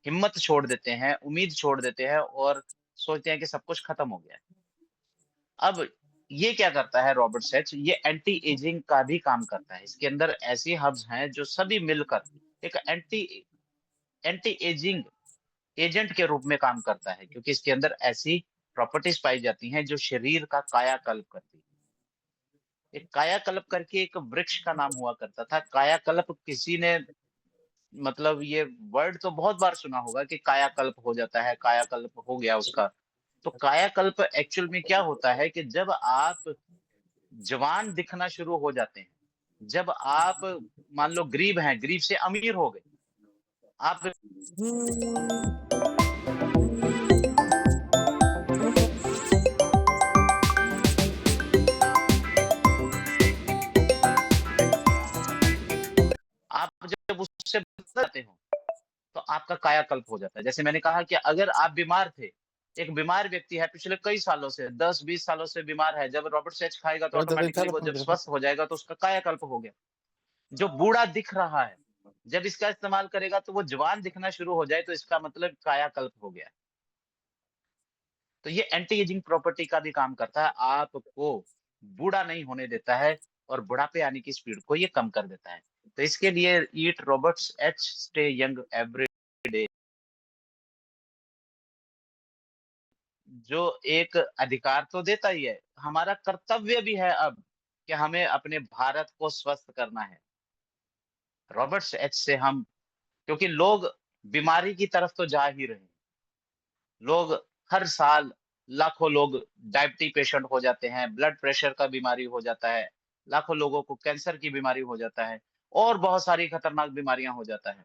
हिम्मत छोड़ देते हैं, उम्मीद छोड़ देते हैं और सोचते हैं कि सब कुछ खत्म हो गया है। अब ये क्या करता है रॉबर्ट सच ये एंटी एजिंग का भी काम करता है। इसके अंदर ऐसी हर्ब्स हैं जो सभी मिलकर एक एंटी एजिंग एजेंट के रूप में काम करता है क्योंकि इसके अंदर ऐसी प्रॉपर्टीज पाई जाती हैं जो शरीर का कायाकल्प करती है। एक कायाकल्प करके एक वृक्ष का नाम हुआ करता था। कायाकल्प किसी ने मतलब ये वर्ड तो बहुत बार सुना होगा कि कायाकल्प हो जाता है, कायाकल्प हो गया उसका। तो कायाकल्प एक्चुअल में क्या होता है कि जब आप जवान दिखना शुरू हो जाते हैं, जब आप मान लो गरीब हैं, गरीब से अमीर हो गए, आप आप जब उससे बच जाते हो तो आपका कायाकल्प हो जाता है। जैसे मैंने कहा कि अगर आप बीमार थे, एक बीमार व्यक्ति है पिछले कई सालों से 10-20 सालों से बीमार है, जब रॉबर्ट सच खाएगा तो Pero ऑटोमैटिकली tentara वो जब pondere. स्वस्थ हो जाएगा तो उसका कायाकल्प हो गया। जो बूढ़ा दिख रहा है, जब इसका इस्तेमाल करेगा तो वो जवान दिखना शुरू हो जाए तो इसका मतलब कायाकल्प हो गया। तो ये एंटी एजिंग प्रॉपर्टी का भी काम करता है, आपको बूढ़ा नहीं होने देता है और बुढ़ापे आने की स्पीड को ये कम कर देता है। तो इसके लिए eat Roberts H stay young every day जो एक अधिकार तो देता ही है, हमारा कर्तव्य भी है अब कि हमें अपने भारत को स्वस्थ करना है। रॉबर्ट्स एच से हम, क्योंकि लोग बीमारी की तरफ तो जा ही रहे हैं। लोग हर साल लाखों लोग डायबिटीज पेशेंट हो जाते हैं, ब्लड प्रेशर का बीमारी हो जाता है, लाखों लोगों को कैंसर की बीमारी हो जाता है और बहुत सारी खतरनाक बीमारियां हो जाता है।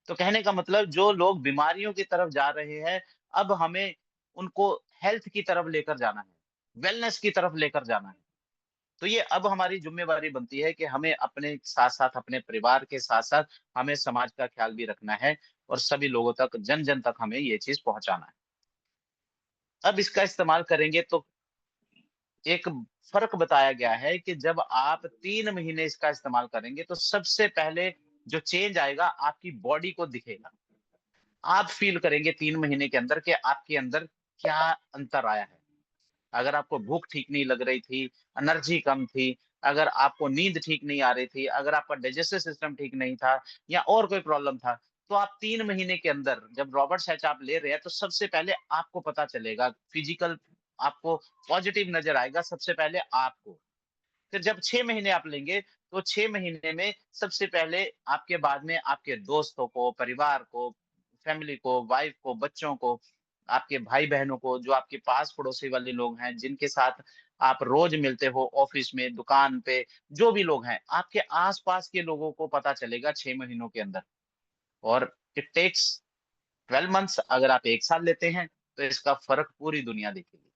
तो कहने का मतलब जो लोग बीमारियों की तरफ जा रहे हैं, अब हमें उनको हेल्थ की तरफ लेकर जाना है, वेलनेस की तरफ लेकर जाना है। तो ये अब हमारी ज़िम्मेवारी बनती है कि हमें अपने साथ-साथ, अपने परिवार के साथ-साथ हमें समाज का ख्याल भी रखना है और सभी लोगों तक, जन-जन तक हमें ये चीज़ पहुँचाना है। अब इसका इस्तेमाल करेंगे तो एक फ़र्क बताया गया है कि जब आप 3 महीने इसका इस्तेमाल करेंगे, तो सबसे पहले जो चेंज आएगा आपकी बॉडी को दिखेगा। आप फ़ील करेंगे 3 महीने के अंदर कि आपके अंदर क्या अंतर आया है। अगर आपको भूख ठीक नहीं लग रही थी, एनर्जी कम थी, अगर आपको नींद ठीक नहीं आ रही थी, अगर आपका डाइजेस्टिव सिस्टम ठीक नहीं था या और कोई प्रॉब्लम था, तो आप 3 महीने के अंदर जब रॉबर्ट्स एच आप ले रहे हैं, तो सबसे पहले आपको पता चलेगा, फिजिकल आपको पॉजिटिव नज़र आएगा सबसे पहले आपको। फिर जब 6 महीने आप लेंगे, तो 6 महीने में सबसे पहले आपके बाद में आपके दोस्तों को, परिवार को, फैमिली को, वाइफ को, बच्चों को, आपके भाई-बहनों को, जो आपके पास पड़ोसी वाले लोग हैं, जिनके साथ आप रोज़ मिलते हो ऑफ़िस में, दुकान पे, जो भी लोग हैं, आपके आस-पास के लोगों को पता चलेगा 6 महीनों के अंदर। और इट टेक्स 12 मंथ्स, अगर आप 1 साल लेते हैं, तो इसका फ़र्क पूरी दुनिया देखेगी।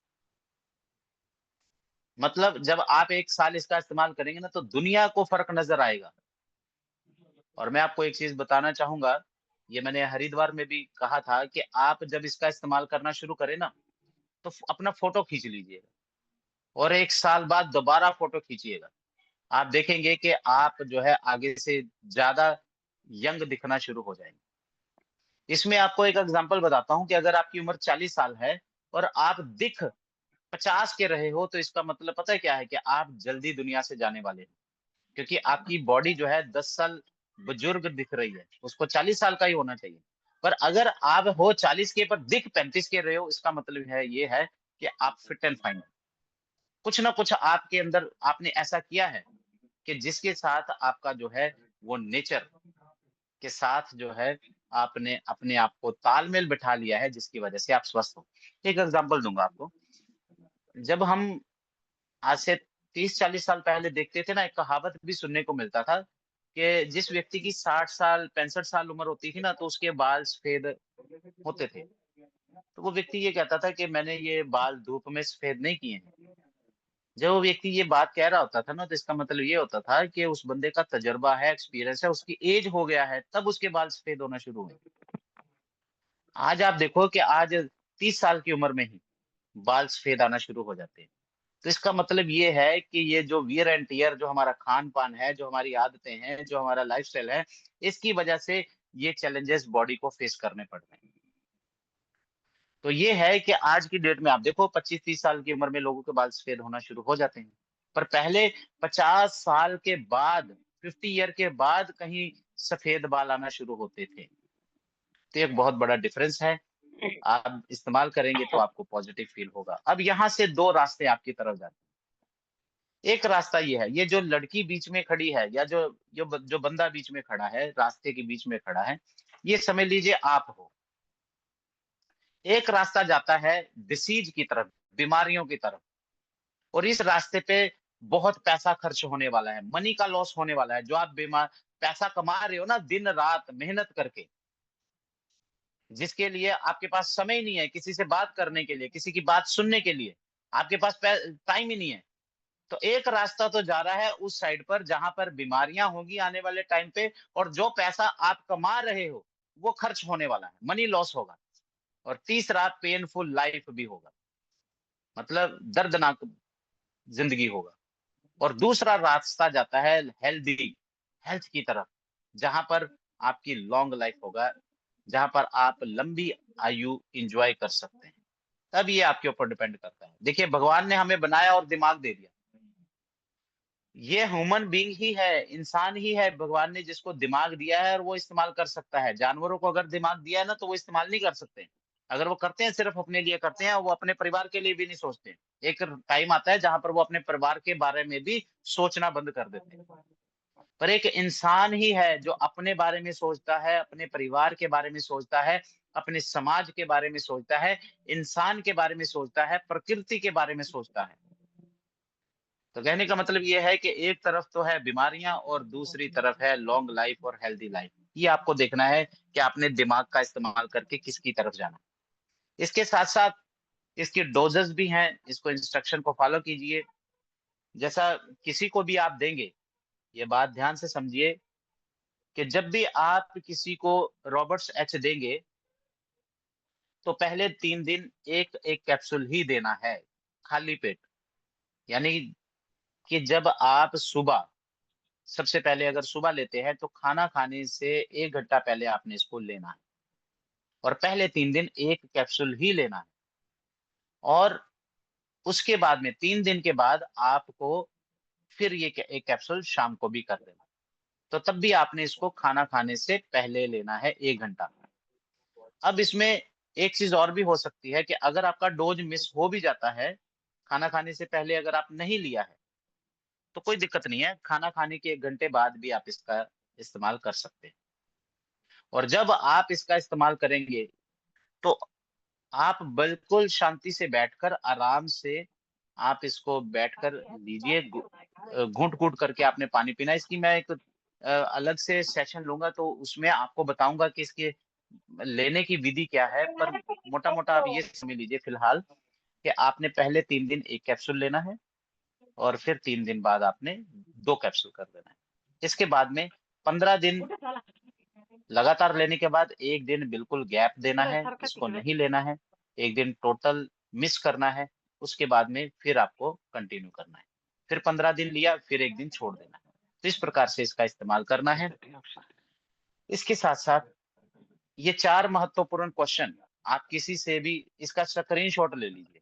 मतलब जब आप 1 साल इसका इस्तेमाल करेंगे ना, तो दुनिया को फ़र्क नज़र आएगा। और मैं आपको एक चीज़ बताना चाहूँगा, ये मैंने हरिद्वार में भी कहा था कि आप जब इसका इस्तेमाल करना शुरू करें ना, तो अपना फ़ोटो खींच लीजिएगा और 1 साल बाद दोबारा फ़ोटो खींचिएगा। आप देखेंगे कि आप जो है आगे से ज़्यादा यंग दिखना शुरू हो जाएँगे। इसमें आपको एक एग्ज़ाम्पल बताता हूँ कि अगर आपकी उम्र 40 साल है और आप दिख 50 के रहे हो, तो इसका मतलब पता है क्या है? कि आप जल्दी दुनिया से जाने वाले हैं। क्योंकि आपकी बॉडी जो है 10 साल बुजुर्ग दिख रही है, उसको 40 साल का ही होना चाहिए। पर अगर आप हो 40 के पर दिख 35 के रहे हो, इसका मतलब है ये है कि आप फिट एंड फाइन हो। कुछ ना कुछ आपके अंदर आपने ऐसा किया है कि जिसके साथ आपका जो है वो नेचर के साथ जो है आपने अपने आप को तालमेल बिठा लिया है, जिसकी वजह से आप स्वस्थ हो। एक एग्जांपल दूँगा आपको। जब हम आज से 30-40 साल पहले देखते थे ना, एक कहावत भी सुनने को मिलता था कि जिस व्यक्ति की 60 साल, 65 साल उम्र होती थी ना, तो उसके बाल सफेद होते थे। तो वो व्यक्ति ये कहता था कि मैंने ये बाल धूप में सफेद नहीं किए हैं। जब वो व्यक्ति ये बात कह रहा होता था ना, तो इसका मतलब ये होता था कि उस बंदे का तजुर्बा है, एक्सपीरियंस है, उसकी एज हो गया है, तब उसके बाल सफेद होना शुरू हुए। आज आप देखो कि आज 30 साल की उम्र में ही बाल सफेद आना शुरू हो जाते हैं। तो इसका मतलब ये है कि ये जो वियर एंड टियर, जो हमारा खान-पान है, जो हमारी आदतें हैं, जो हमारा लाइफ़स्टाइल है, इसकी वजह से ये चैलेंजेस बॉडी को फेस करने पड़ रहे हैं। तो ये है कि आज की डेट में आप देखो 25-30 साल की उम्र में लोगों के बाल सफेद होना शुरू हो जाते हैं। पर पहले 50 साल के बाद, 50 ईयर के बाद कहीं सफेद बाल आना शुरू होते थे। तो एक बहुत बड़ा डिफरेंस है। आप इस्तेमाल करेंगे तो आपको पॉजिटिव फील होगा। अब यहाँ से 2 रास्ते आपकी तरफ जाते हैं। एक रास्ता ये है, ये जो लड़की बीच में खड़ी है या जो बंदा बीच में खड़ा है, रास्ते के बीच में खड़ा है, ये समझ लीजिए आप हो। एक रास्ता जाता है डिसीज़ की तरफ, बीमारियों की तरफ, और इस रास्ते पे बहुत पैसा खर्च होने वाला है, मनी का लॉस होने वाला है। जो आप पैसा कमा रहे हो ना दिन-रात मेहनत करके, जिसके लिए आपके पास समय ही नहीं है किसी से बात करने के लिए, किसी की बात सुनने के लिए, आपके पास टाइम ही नहीं है। तो एक रास्ता तो जा रहा है उस साइड पर जहां पर बीमारियां होंगी आने वाले टाइम पे, और जो पैसा आप कमा रहे हो वो खर्च होने वाला है, मनी लॉस होगा। और तीसरा पेनफुल लाइफ भी होगा, मतलब दर्दनाक जिंदगी होगा। और दूसरा रास्ता जाता है हेल्दी हेल्थ की तरफ, जहां पर आपकी लॉन्ग लाइफ होगा, जहां पर आप लंबी आयु इंजॉय कर सकते हैं। तब ये आपके ऊपर डिपेंड करता है। देखिए, भगवान ने हमें बनाया और दिमाग दे दिया, ये ह्यूमन बीइंग ही है, इंसान ही है, भगवान ने जिसको दिमाग दिया है और वो इस्तेमाल कर सकता है। जानवरों को अगर दिमाग दिया है ना तो वो इस्तेमाल नहीं कर सकते। अगर वो करते हैं सिर्फ अपने लिए करते हैं, वो अपने परिवार के लिए भी नहीं सोचते। एक टाइम आता है जहां पर वो अपने परिवार के बारे में भी सोचना बंद कर देते हैं। पर एक इंसान ही है जो अपने बारे में सोचता है, अपने परिवार के बारे में सोचता है, अपने समाज के बारे में सोचता है, इंसान के बारे में सोचता है, प्रकृति के बारे में सोचता है। तो कहने का मतलब ये है कि एक तरफ तो है बीमारियां और दूसरी तरफ है लॉन्ग लाइफ और हेल्दी लाइफ। ये आपको देखना है कि आपने दिमाग का इस्तेमाल करके किसकी तरफ जाना है। इसके साथ साथ इसकी डोजेस भी हैं, इसको इंस्ट्रक्शन को फॉलो कीजिए। जैसा किसी को भी आप देंगे, ये बात ध्यान से समझिए कि जब भी आप किसी को रॉबर्ट्स एच देंगे तो पहले 3 दिन एक एक कैप्सूल ही देना है, खाली पेट। यानी कि जब आप सुबह, सबसे पहले अगर सुबह लेते हैं तो खाना खाने से 1 घंटा पहले आपने इसको लेना है और पहले 3 दिन एक कैप्सूल ही लेना है। और उसके बाद में 3 दिन के बाद आपको फिर ये एक कैप्सूल शाम को भी कर देना। तो तब भी आपने इसको खाना खाने से पहले लेना है 1 घंटा। अब इसमें एक चीज और भी हो सकती है कि अगर आपका डोज मिस हो भी जाता है, खाना खाने से पहले अगर आप नहीं लिया है तो कोई दिक्कत नहीं है, खाना खाने के 1 घंटे बाद भी आप इसका इस्तेमाल कर सकते हैं। और जब आप इसका इस्तेमाल करेंगे तो आप बिल्कुल शांति से बैठकर आराम से आप इसको बैठकर लीजिए। घूंट-घूंट करके आपने पानी पीना है। इसकी मैं एक अलग से सेशन लूँगा तो उसमें आपको बताऊँगा कि इसके लेने की विधि क्या है। पर मोटा-मोटा आप ये समझ लीजिए फिलहाल कि आपने पहले 3 दिन 1 कैप्सूल लेना है और फिर 3 दिन बाद आपने 2 कैप्सूल कर देना है। इसके बाद में 15 दिन लगातार लेने के बाद 1 दिन बिल्कुल गैप देना है, इसको नहीं लेना है। 1 दिन टोटल मिस करना है, उसके बाद में फिर आपको कंटिन्यू करना है। फिर 15 दिन लिया, फिर 1 दिन छोड़ देना है। तो इस प्रकार से इसका इस्तेमाल करना है। इसके साथ-साथ ये 4 महत्वपूर्ण क्वेश्चन आप किसी से भी इसका स्क्रीनशॉट ले लीजिए।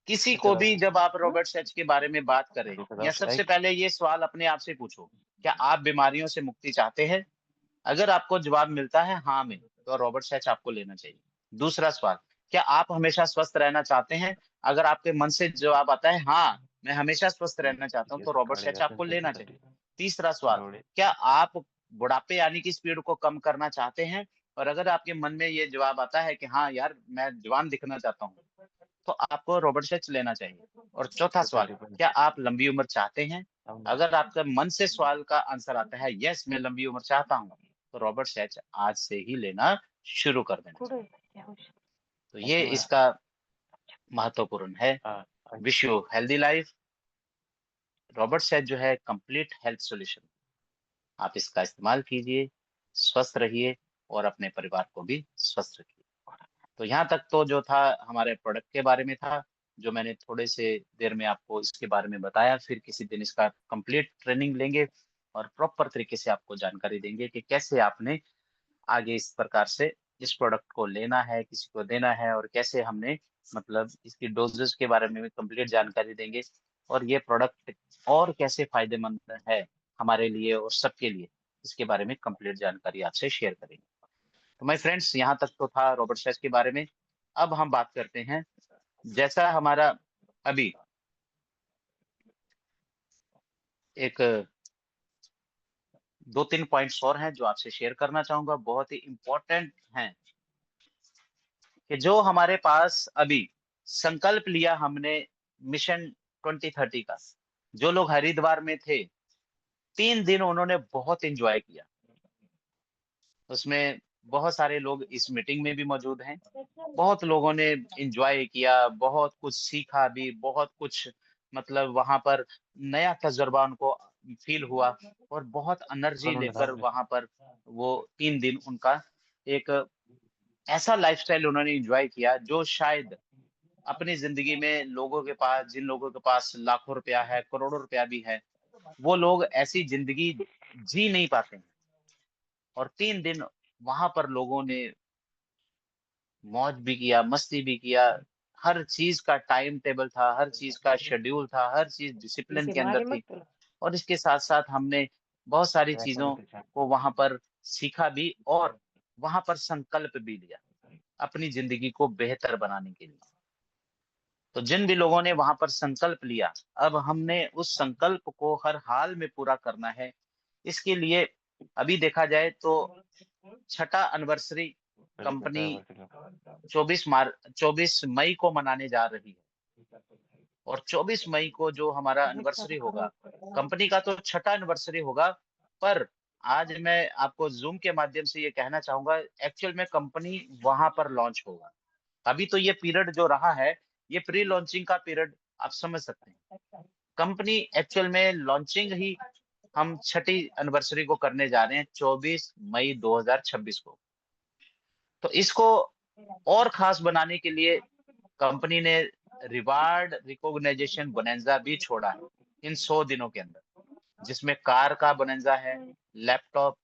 किसी को भी जब आप रॉबर्ट सच के बारे में बात करें या सबसे पहले ये सवाल अपने आप से पूछो, क्या आप बीमारियों से मुक्ति चाहते हैं? अगर आपको जवाब मिलता है हाँ में, तो रॉबर्ट सच आपको लेना चाहिए। दूसरा सवाल, क्या आप हमेशा स्वस्थ रहना चाहते हैं? अगर आपके मन से जवाब आता है हाँ, मैं हमेशा स्वस्थ रहना चाहता हूँ, तो रॉबर्ट सच आपको लेना चाहिए। तीसरा सवाल, क्या आप बुढ़ापे यानी कि स्पीड को कम करना चाहते हैं? और अगर आपके मन में ये जवाब आता है कि हाँ यार, मैं जवान दिखना चाहता हूँ, तो आपको रॉबर्ट सच लेना चाहिए। और चौथा सवाल, क्या आप लंबी उम्र चाहते हैं? अगर आपका मन से सवाल का आंसर आता है यस मैं लंबी उम्र चाहता हूँ, तो रॉबर्ट सच आज से ही लेना शुरू कर देना चाहिए। तो ये इसका महत्वपूर्ण है। Wish you healthy life. Robert such जो है कंप्लीट हेल्थ सॉल्यूशन। आप इसका इस्तेमाल कीजिए, स्वस्थ रहिए और अपने परिवार को भी स्वस्थ रखिए। तो यहाँ तक तो जो था हमारे प्रोडक्ट के बारे में था, जो मैंने थोड़े से देर में आपको इसके बारे में बताया। फिर किसी दिन इसका कंप्लीट ट्रेनिंग लेंगे और प्रॉपर तरीके से आपको जानकारी देंगे कि कैसे आपने आगे इस प्रकार से इस प्रोडक्ट को लेना है, किसी को देना है और कैसे हमने मतलब इसकी डोजेस के बारे में भी कंप्लीट जानकारी देंगे और ये प्रोडक्ट और कैसे फायदेमंद है हमारे लिए और सबके लिए, इसके बारे में कंप्लीट जानकारी आपसे शेयर करेंगे। तो माय फ्रेंड्स, यहाँ तक तो था रॉबर्ट सच के बारे में। अब हम बात करते हैं, जैसा हमारा अभी एक 2-3 पॉइंट्स और हैं जो आपसे शेयर करना चाहूँगा, बहुत ही इम्पोर्टेंट हैं कि जो हमारे पास अभी संकल्प लिया हमने मिशन 2030 का। जो लोग हरिद्वार में थे, 3 दिन उन्होंने बहुत एन्जॉय किया। उसमें बहुत सारे लोग इस मीटिंग में भी मौजूद हैं। बहुत लोगों ने एन्जॉय किया, बहुत कुछ सीखा भी, बहुत कुछ मतलब वहाँ पर नया तजुर्बा उनको फ़ील हुआ और बहुत एनर्जी लेकर वहाँ पर वो 3 दिन उनका एक ऐसा लाइफ़स्टाइल उन्होंने एन्जॉय किया जो शायद अपनी ज़िंदगी में लोगों के पास, जिन लोगों के पास लाखों रुपया है, करोड़ों रुपया भी है, वो लोग ऐसी ज़िंदगी जी नहीं पाते हैं। और 3 दिन वहाँ पर लोगों ने मौज भी किया, मस्ती भी किया, हर चीज का टाइम टेबल था, हर चीज का शेड्यूल था, हर चीज डिसिप्लिन इसे के अंदर मारे मत थी। करो। और इसके साथ साथ हमने बहुत सारी चीजों को वहां पर सीखा भी, और वहां पर संकल्प भी लिया अपनी जिंदगी को बेहतर बनाने के लिए। तो जिन भी लोगों ने वहां पर संकल्प लिया, अब हमने उस संकल्प को हर हाल में पूरा करना है। इसके लिए अभी देखा जाए तो छठा एनिवर्सरी कंपनी 24 मई को मनाने जा रही है। और 24 मई को जो हमारा एनिवर्सरी होगा, कंपनी का तो छठा एनिवर्सरी होगा, पर आज मैं आपको जूम के माध्यम से ये कहना चाहूंगा, एक्चुअल में कंपनी वहां पर लॉन्च होगा। अभी तो ये पीरियड जो रहा है, ये प्री लॉन्चिंग का पीरियड आप समझ सकते हैं। कंपनी एक्चुअल में लॉन्चिंग ही हम छठी एनिवर्सरी को करने जा रहे हैं 24 मई 2026 को। तो इसको और खास बनाने के लिए कंपनी ने रिवार्ड रिकॉग्नाइजेशन बोनंजा भी छोड़ा है इन 100 दिनों के अंदर, जिसमें कार का बोनंजा है, लैपटॉप,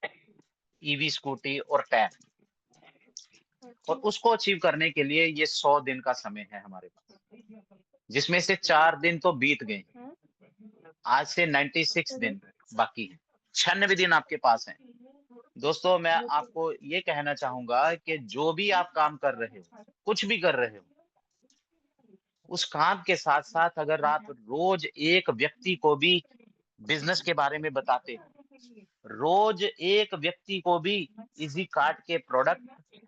ईवी स्कूटी और टैब। और उसको अचीव करने के लिए ये 100 दिन का समय है हमारे पास, जिसमें से 4 दिन तो बीत गए। आज से 96 दिन बाकी है, 96 दिन आपके पास हैं। दोस्तों, मैं आपको ये कहना चाहूंगा कि जो भी आप काम कर रहे हो, कुछ भी कर रहे हो, उस काम के साथ साथ अगर आप रोज एक व्यक्ति को भी बिजनेस के बारे में बताते हो, रोज एक व्यक्ति को भी इजी कार्ट के प्रोडक्ट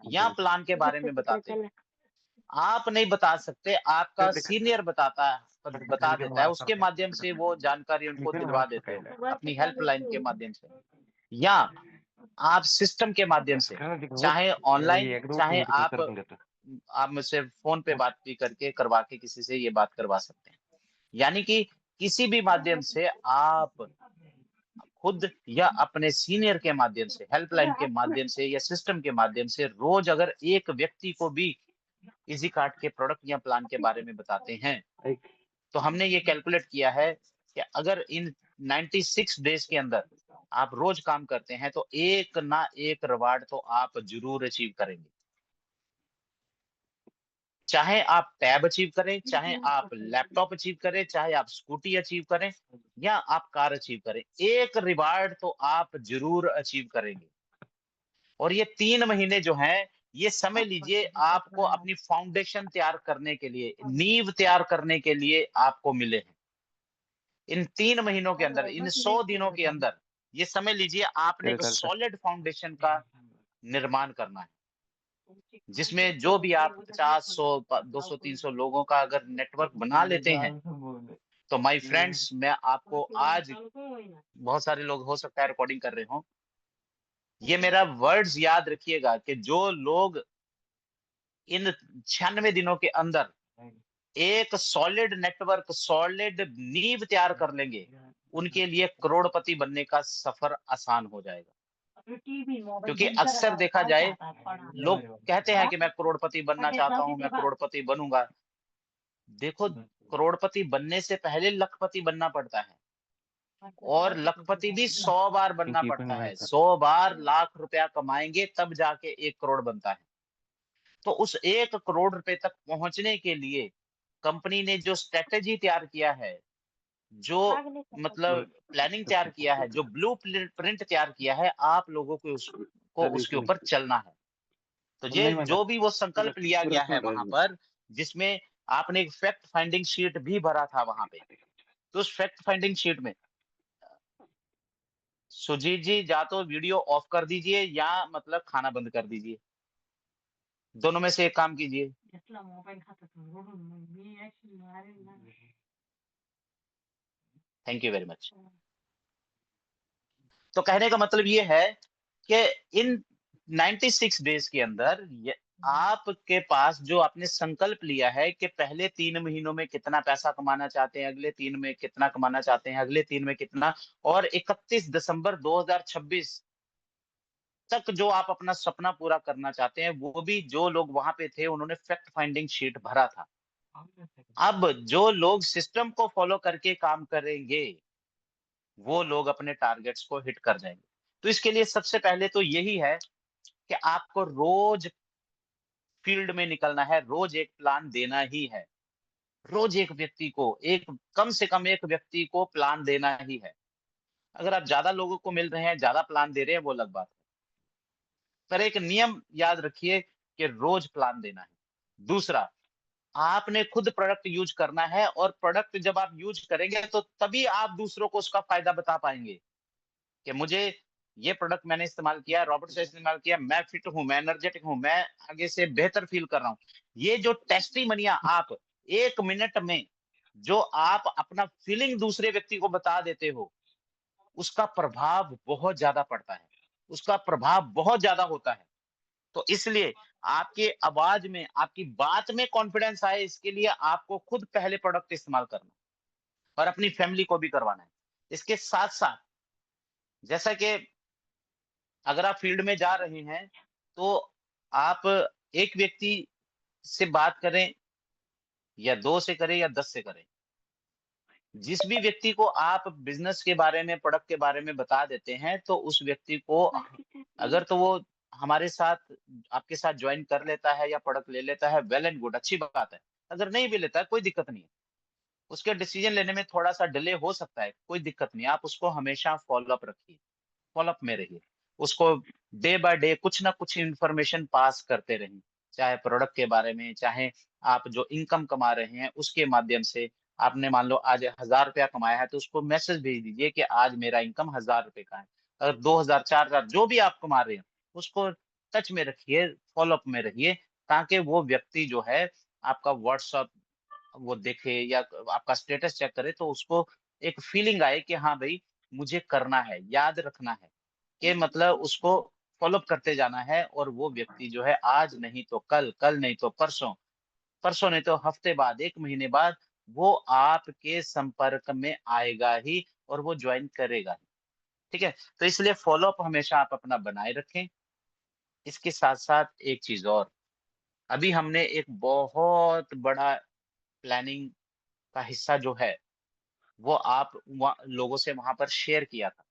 या प्लान के बारे में बताते हो, आप नहीं बता सकते, आपका सीनियर बता देता है, उसके माध्यम से वो जानकारी उनको दिलवा देते हो अपनी हेल्पलाइन के माध्यम से, या आप सिस्टम के माध्यम से, चाहे ऑनलाइन, चाहे आप मुझसे फोन पे बात भी करके करवा के किसी से ये बात करवा सकते हैं। यानी कि किसी भी माध्यम से आप खुद या अपने सीनियर के माध्यम से, हेल्पलाइन के माध्यम से या सिस्टम के माध्यम से रोज अगर एक व्यक्ति को भी इजी कार्ट के प्रोडक्ट या प्लान के बारे में बताते हैं, तो हमने ये कैलकुलेट किया है कि अगर इन 96 डेज के अंदर आप रोज काम करते हैं, तो एक ना एक रिवार्ड तो आप जरूर अचीव करेंगे। चाहे आप टैब अचीव करें, चाहे आप लैपटॉप अचीव करें, चाहे आप स्कूटी अचीव करें, या आप कार अचीव करें, एक रिवार्ड तो आप जरूर अचीव करेंगे। और ये 3 महीने जो हैं, ये समय लीजिए आपको अपनी फाउंडेशन तैयार करने के लिए, नींव तैयार करने के लिए आपको मिले हैं। इन 3 महीनों के अंदर, इन 100 दिनों के अंदर, ये समय लीजिए, आपने एक सॉलिड फाउंडेशन का निर्माण करना है। जिसमें जो भी आप 50, 100, 200, 300 लोगों का अगर नेटवर्क बना लेते हैं, तो माय फ्रेंड्स, मैं आपको आज, बहुत सारे लोग हो सकता है रिकॉर्डिंग कर रहे हो, ये मेरा वर्ड्स याद रखिएगा कि जो लोग इन 96 दिनों के अंदर एक सॉलिड नेटवर्क, सॉलिड नींव तैयार कर लेंगे, उनके लिए करोड़पति बनने का सफर आसान हो जाएगा। क्योंकि अक्सर देखा जाए, लोग कहते हैं कि मैं करोड़पति बनना चाहता हूं, मैं करोड़पति बनूंगा। देखो, करोड़पति बनने से पहले लखपति बनना पड़ता है, और लखपति भी 100 बार बनना पड़ता है। 100 बार लाख रुपया कमाएंगे तब जाके 1 करोड़ बनता है। तो उस 1 करोड़ रुपए तक पहुंचने के लिए कंपनी ने जो स्ट्रेटेजी तैयार किया है, जो मतलब प्लानिंग तैयार किया है, जो ब्लू प्रिंट तैयार किया है, आप लोगों को उसको उसके ऊपर चलना है। तो ये जो भी वो संकल्प लिया गया है वहां पर, जिसमें आपने एक फैक्ट फाइंडिंग शीट भी भरा था वहां पे, तो उस फैक्ट फाइंडिंग शीट में, सुजीत जी, या तो वीडियो ऑफ कर दीजिए या मतलब खाना बंद कर दीजिए, दोनों में से एक काम कीजिए। Thank you very much. तो कहने का मतलब ये है कि इन 96 डेज के अंदर आपके पास जो आपने संकल्प लिया है कि पहले 3 महीनों में कितना पैसा कमाना चाहते हैं, अगले 3 में कितना कमाना चाहते हैं, अगले 3 में कितना, और 31 दिसंबर 2026 तक जो आप अपना सपना पूरा करना चाहते हैं, वो भी जो लोग वहां पे थे उन्होंने फैक्ट फाइंडिंग शीट भरा था। अब जो लोग सिस्टम को फॉलो करके काम करेंगे, वो लोग अपने टारगेट्स को हिट कर जाएंगे। तो इसके लिए सबसे पहले तो यही है कि आपको रोज फील्ड में निकलना है, रोज एक प्लान देना ही है। रोज एक व्यक्ति को, एक कम से कम एक व्यक्ति को प्लान देना ही है। अगर आप ज्यादा लोगों को मिल रहे हैं, ज्यादा प्लान दे रहे हैं, वो अलग बात है, पर एक नियम याद रखिए कि रोज प्लान देना है। दूसरा, आपने खुद प्रोडक्ट यूज करना है, और प्रोडक्ट जब आप यूज करेंगे तो तभी आप दूसरों को उसका फायदा बता पाएंगे कि मुझे ये प्रोडक्ट मैंने इस्तेमाल किया, रॉबर्ट से इस्तेमाल किया, मैं फिट हूं, मैं एनर्जेटिक हूं, मैं आगे से बेहतर फील कर रहा हूं। ये जो टेस्टिमनिया आप 1 मिनट में जो आप अपना फीलिंग दूसरे व्यक्ति को बता देते हो, उसका प्रभाव बहुत ज्यादा पड़ता है, उसका प्रभाव बहुत ज्यादा होता है। तो इसलिए आपके आवाज में, आपकी बात में कॉन्फिडेंस आए, इसके लिए आपको खुद पहले प्रोडक्ट इस्तेमाल करना है, और अपनी फैमिली को भी करवाना है। इसके साथ साथ, जैसा कि अगर आप फील्ड में जा रहे हैं, तो आप एक व्यक्ति से बात करें, या 2 से करें, या 10 से करें, जिस भी व्यक्ति को आप बिजनेस के बारे में, प्रोडक्ट के बारे में बता देते हैं, तो उस व्यक्ति को, अगर तो वो हमारे साथ, आपके साथ ज्वाइन कर लेता है या प्रोडक्ट ले लेता है, वेल एंड गुड, अच्छी बात है। अगर नहीं भी लेता है, कोई दिक्कत नहीं है। उसके डिसीजन लेने में थोड़ा सा डिले हो सकता है, कोई दिक्कत नहीं है। आप उसको हमेशा फॉलो अप रखिए, फॉलो अप में रहिए। उसको डे बाय डे कुछ ना कुछ इंफॉर्मेशन पास करते रहिए, चाहे प्रोडक्ट के बारे में, चाहे आप जो इनकम कमा रहे हैं उसके माध्यम से। आपने मान लो आज 1000 रुपया कमाया है, तो उसको मैसेज भेज दीजिए कि आज मेरा इनकम 1000 रुपए का है। अगर 2000, 4000 जो भी आप कमा रहे हैं, उसको टच में रखिए, फॉलो अप में रहिए, ताकि वो व्यक्ति जो है आपका व्हाट्सअप वो देखे, या आपका स्टेटस चेक करे, तो उसको एक फीलिंग आए कि हाँ भाई, मुझे करना है, याद रखना है, कि मतलब उसको फॉलो अप करते जाना है। और वो व्यक्ति जो है आज नहीं तो कल, कल नहीं तो परसों, परसों नहीं तो हफ्ते बाद, 1 महीने बाद, वो आपके संपर्क में आएगा ही, और वो ज्वाइन करेगा ही। ठीक है? तो इसलिए फॉलो अप हमेशा आप अपना बनाए रखें। इसके साथ साथ एक चीज और, अभी हमने एक बहुत बड़ा प्लानिंग का हिस्सा जो है, वो आप लोगों से वहां पर शेयर किया था,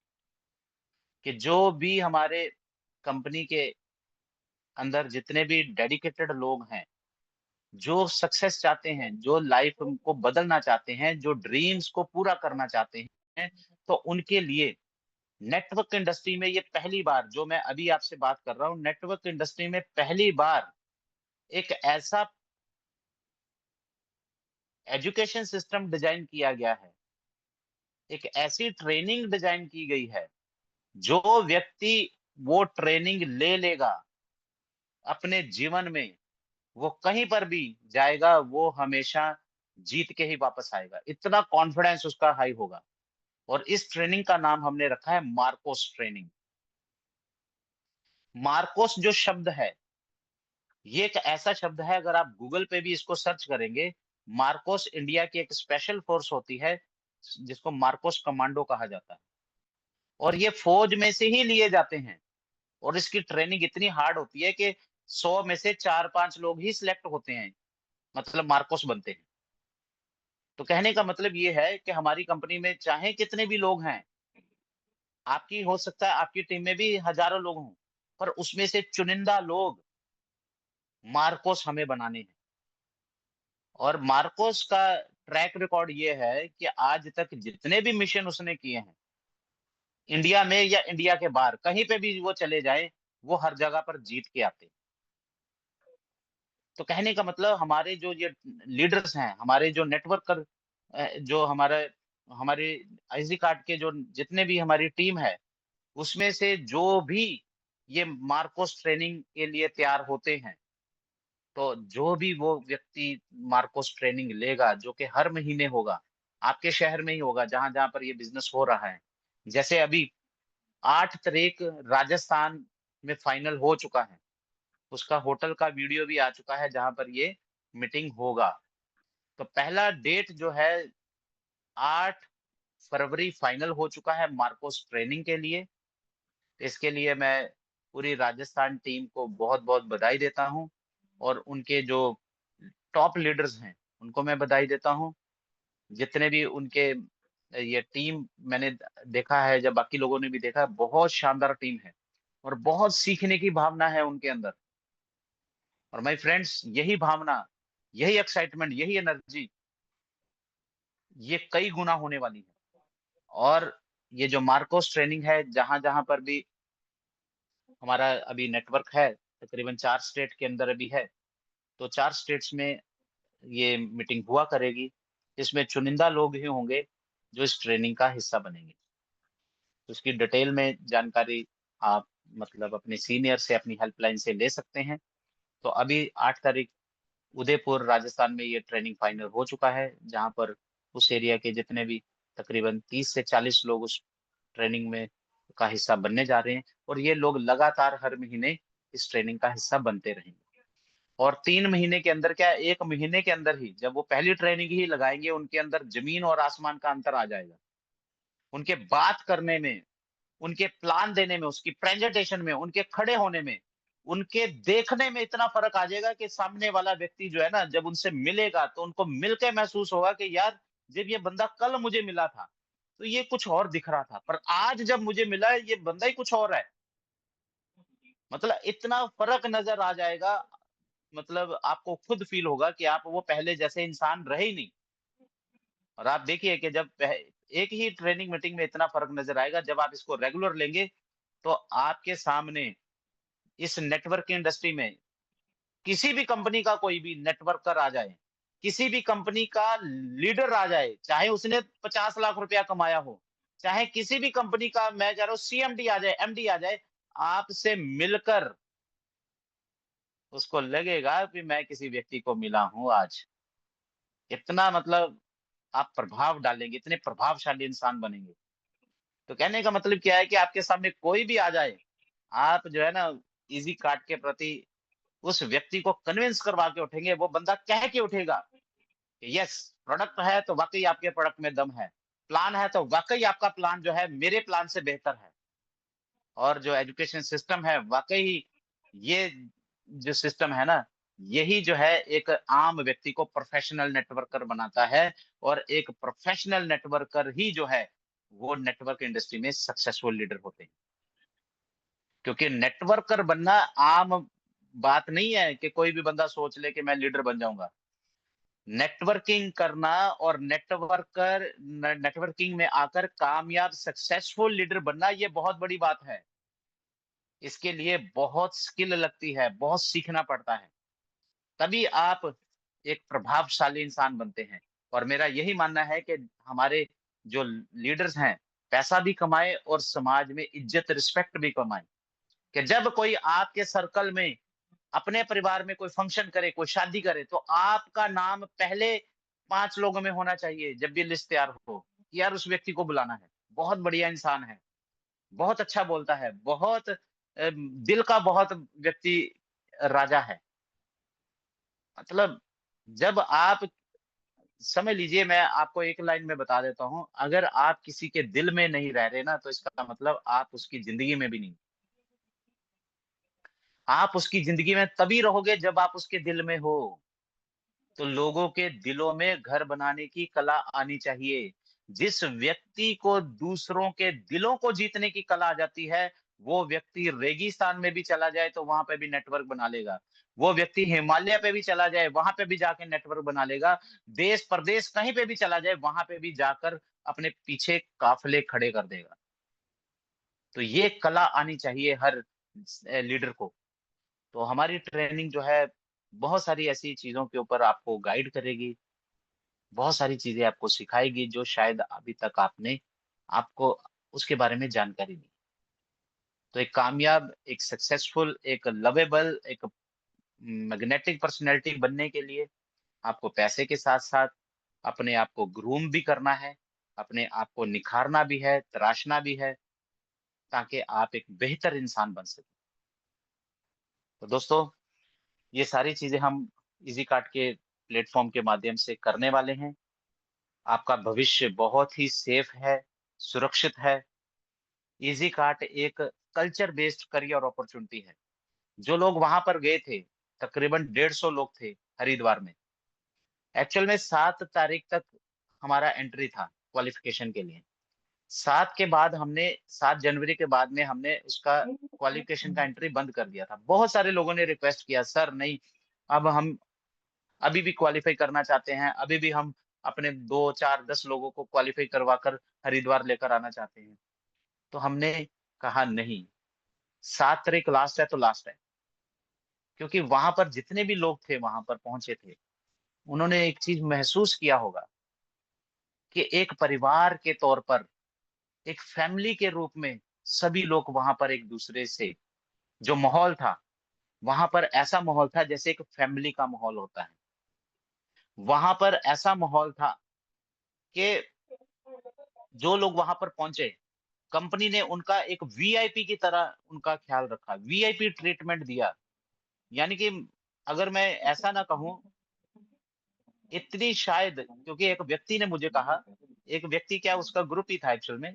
कि जो भी हमारे कंपनी के अंदर जितने भी डेडिकेटेड लोग हैं, जो सक्सेस चाहते हैं, जो लाइफ को बदलना चाहते हैं, जो ड्रीम्स को पूरा करना चाहते हैं, तो उनके लिए नेटवर्क इंडस्ट्री में ये पहली बार, जो मैं अभी आपसे बात कर रहा हूँ, नेटवर्क इंडस्ट्री में पहली बार एक ऐसा एजुकेशन सिस्टम डिजाइन किया गया है, एक ऐसी ट्रेनिंग डिजाइन की गई है, जो व्यक्ति वो ट्रेनिंग ले लेगा अपने जीवन में, वो कहीं पर भी जाएगा, वो हमेशा जीत के ही वापस आएगा। इतना कॉन्फिडेंस उसका हाई होगा। और इस ट्रेनिंग का नाम हमने रखा है मार्कोस ट्रेनिंग। मार्कोस जो शब्द है, ये एक ऐसा शब्द है, अगर आप गूगल पे भी इसको सर्च करेंगे, मार्कोस इंडिया की एक स्पेशल फोर्स होती है, जिसको मार्कोस कमांडो कहा जाता है। और ये फौज में से ही लिए जाते हैं, और इसकी ट्रेनिंग इतनी हार्ड होती है कि 100 में से 4-5 लोग ही सिलेक्ट होते हैं, मतलब मार्कोस बनते हैं। तो कहने का मतलब ये है कि हमारी कंपनी में चाहे कितने भी लोग हैं, आपकी हो सकता है आपकी टीम में भी हजारों लोग हों, पर उसमें से चुनिंदा लोग मार्कोस हमें बनाने हैं। और मार्कोस का ट्रैक रिकॉर्ड ये है कि आज तक जितने भी मिशन उसने किए हैं, इंडिया में या इंडिया के बाहर कहीं पे भी वो चले जाए, वो हर जगह पर जीत के आते हैं। तो कहने का मतलब, हमारे जो ये लीडर्स हैं, हमारे जो नेटवर्कर, जो हमारे हमारे आईजी कार्ड के जो जितने भी हमारी टीम है, उसमें से जो भी ये मार्कोस ट्रेनिंग के लिए तैयार होते हैं, तो जो भी वो व्यक्ति मार्कोस ट्रेनिंग लेगा, जो कि हर महीने होगा, आपके शहर में ही होगा, जहां जहां पर ये बिजनेस हो रहा है। जैसे अभी 8 तारीख राजस्थान में फाइनल हो चुका है, उसका होटल का वीडियो भी आ चुका है, जहां पर ये मीटिंग होगा। तो पहला डेट जो है, 8 फरवरी फाइनल हो चुका है मार्कोस ट्रेनिंग के लिए। इसके लिए मैं पूरी राजस्थान टीम को बहुत बहुत बधाई देता हूँ, और उनके जो टॉप लीडर्स हैं, उनको मैं बधाई देता हूँ। जितने भी उनके ये टीम मैंने देखा है, जब बाकी लोगों ने भी देखा, बहुत शानदार टीम है, और बहुत सीखने की भावना है उनके अंदर। और माय फ्रेंड्स, यही भावना, यही एक्साइटमेंट, यही एनर्जी, ये कई गुना होने वाली है। और ये जो मार्कोस ट्रेनिंग है, जहाँ-जहाँ पर भी हमारा अभी नेटवर्क है, तकरीबन 4 स्टेट के अंदर अभी है, तो 4 स्टेट्स में ये मीटिंग हुआ करेगी। इसमें चुनिंदा लोग ही होंगे जो इस ट्रेनिंग का हिस्सा बनेंगे। तो उसकी डिटेल में जानकारी आप मतलब अपने सीनियर से, अपनी हेल्पलाइन से ले सकते हैं। तो अभी 8 तारीख उदयपुर राजस्थान में ये ट्रेनिंग फाइनल हो चुका है, जहाँ पर उस एरिया के जितने भी तकरीबन 30 से 40 लोग उस ट्रेनिंग में का हिस्सा बनने जा रहे हैं, और ये लोग लगातार हर महीने इस ट्रेनिंग का हिस्सा बनते रहेंगे। और 3 महीने के अंदर क्या, 1 महीने के अंदर ही जब वो पहली ट्रेनिंग ही लगाएँगे, उनके अंदर ज़मीन और आसमान का अंतर आ जाएगा। उनके बात करने में, उनके प्लान देने में, उसकी प्रेजेंटेशन में, उनके खड़े होने में, उनके देखने में इतना फ़र्क आ जाएगा कि सामने वाला व्यक्ति जो है ना, जब उनसे मिलेगा तो उनको मिलके महसूस होगा कि यार, जब ये बंदा कल मुझे मिला था, तो ये कुछ और दिख रहा था, पर आज जब मुझे मिला, ये बंदा ही कुछ और है। मतलब इतना फ़र्क नज़र आ जाएगा, मतलब आपको खुद फ़ील होगा कि आप वो पहले जैसे इंसान रहे ही नहीं। और आप देखिए कि जब एक ही ट्रेनिंग मीटिंग में इतना फ़र्क नज़र आएगा, जब आप इसको रेगुलर लेंगे, तो आपके सामने इस नेटवर्क इंडस्ट्री में किसी भी कंपनी का कोई भी नेटवर्कर आ जाए, किसी भी कंपनी का लीडर आ जाए, चाहे उसने 50 लाख रुपया कमाया हो, चाहे किसी भी कंपनी का, मैं कह रहा हूँ, सीएमडी आ जाए, एमडी आ जाए, आपसे मिलकर उसको लगेगा कि मैं किसी व्यक्ति को मिला हूँ आज। इतना मतलब आप प्रभाव डालेंगे, इतने प्रभावशाली इंसान बनेंगे। तो कहने का मतलब क्या है कि आपके सामने कोई भी आ जाए, आप जो है ना, ईज़ी कार्ड के प्रति उस व्यक्ति को कन्विंस करवा के उठेंगे, वो बंदा कह के उठेगा कि यस, प्रोडक्ट है तो वाक़ई आपके प्रोडक्ट में दम है। प्लान है तो वाक़ई आपका प्लान जो है मेरे प्लान से बेहतर है। और जो एजुकेशन सिस्टम है, वाक़ई ये जो सिस्टम है ना, यही जो है एक आम व्यक्ति को प्रोफ़ेशनल नेटवर्कर बनाता है, और एक प्रोफ़ेशनल नेटवर्कर ही जो है, वो नेटवर्क इंडस्ट्री में सक्सेसफुल लीडर होते हैं। क्योंकि नेटवर्कर बनना आम बात नहीं है कि कोई भी बंदा सोच ले कि मैं लीडर बन जाऊँगा। नेटवर्किंग करना और नेटवर्किंग में आकर कामयाब सक्सेसफुल लीडर बनना, ये बहुत बड़ी बात है। इसके लिए बहुत स्किल लगती है, बहुत सीखना पड़ता है। तभी आप एक प्रभावशाली इंसान बनते हैं। और मेरा यही मानना है कि हमारे जो लीडर्स हैं, पैसा भी कमाएँ और समाज में इज़्ज़त, रिस्पेक्ट भी कमाएँ। कि जब कोई आपके सर्कल में, अपने परिवार में कोई फंक्शन करे, कोई शादी करे, तो आपका नाम पहले 5 लोगों में होना चाहिए जब भी लिस्ट तैयार हो, कि यार उस व्यक्ति को बुलाना है। बहुत बढ़िया इंसान है, बहुत अच्छा बोलता है, बहुत दिल का बहुत व्यक्ति राजा है। मतलब जब आप समझ लीजिए, मैं आपको एक लाइन में बता देता हूँ, अगर आप किसी के दिल में नहीं रह रहे ना, तो इसका मतलब आप उसकी ज़िंदगी में भी नहीं। आप उसकी ज़िंदगी में तभी रहोगे जब आप उसके दिल में हो। तो लोगों के दिलों में घर बनाने की कला आनी चाहिए। जिस व्यक्ति को दूसरों के दिलों को जीतने की कला आ जाती है, वो व्यक्ति रेगिस्तान में भी चला जाए तो वहां पे भी नेटवर्क बना लेगा। वो व्यक्ति हिमालय पे भी चला जाए, वहां पे भी जाके नेटवर्क बना लेगा। देश प्रदेश कहीं पे भी चला जाए, वहां पे भी जाकर अपने पीछे काफिले खड़े कर देगा। तो ये कला आनी चाहिए हर लीडर को। तो हमारी ट्रेनिंग जो है, बहुत सारी ऐसी चीजों के ऊपर आपको गाइड करेगी, बहुत सारी चीज़ें आपको सिखाएगी जो शायद अभी तक आपको उसके बारे में जानकारी नहीं। तो एक कामयाब, एक सक्सेसफुल, एक लवेबल, एक मैग्नेटिक पर्सनैलिटी बनने के लिए आपको पैसे के साथ-साथ अपने आप को ग्रूम भी करना है, अपने आप को निखारना भी है, तराशना भी है, ताकि आप एक बेहतर इंसान बन सकें। तो दोस्तों, ये सारी चीज़ें हम ईज़ी कार्ट के प्लेटफ़ॉर्म के माध्यम से करने वाले हैं। आपका भविष्य बहुत ही सेफ है, सुरक्षित है। ईज़ी कार्ट एक कल्चर बेस्ड करियर अपॉर्च्युनिटी है। जो लोग वहाँ पर गए थे, तकरीबन 150 लोग थे हरिद्वार में। एक्चुअल में 7 तारीख तक हमारा एंट्री था क्वालिफ़िकेशन के लिए। 7 जनवरी के बाद में हमने उसका क्वालिफ़िकेशन का एंट्री बंद कर दिया था। बहुत सारे लोगों ने रिक्वेस्ट किया, सर नहीं, अब हम अभी भी क्वालीफाई करना चाहते हैं, अभी भी हम अपने 2, 4, 10 लोगों को क्वालीफाई करवाकर हरिद्वार लेकर आना चाहते हैं। तो हमने कहा नहीं, 7 तारीख लास्ट है तो लास्ट है। क्योंकि वहाँ पर जितने भी लोग थे, वहाँ पर पहुँचे थे, उन्होंने एक चीज़ महसूस किया होगा कि एक परिवार के तौर पर, एक फैमिली के रूप में सभी लोग वहाँ पर एक-दूसरे से जो माहौल था, वहाँ पर ऐसा माहौल था जैसे एक फैमिली का माहौल होता है। वहाँ पर ऐसा माहौल था कि जो लोग वहाँ पर पहुँचे, कंपनी ने उनका एक वीआईपी की तरह उनका ख्याल रखा, वीआईपी ट्रीटमेंट दिया। यानी कि अगर मैं ऐसा ना कहूँ, इतनी शायद, क्योंकि एक व्यक्ति ने मुझे कहा, एक व्यक्ति क्या उसका ग्रुप ही था एक्चुअल में,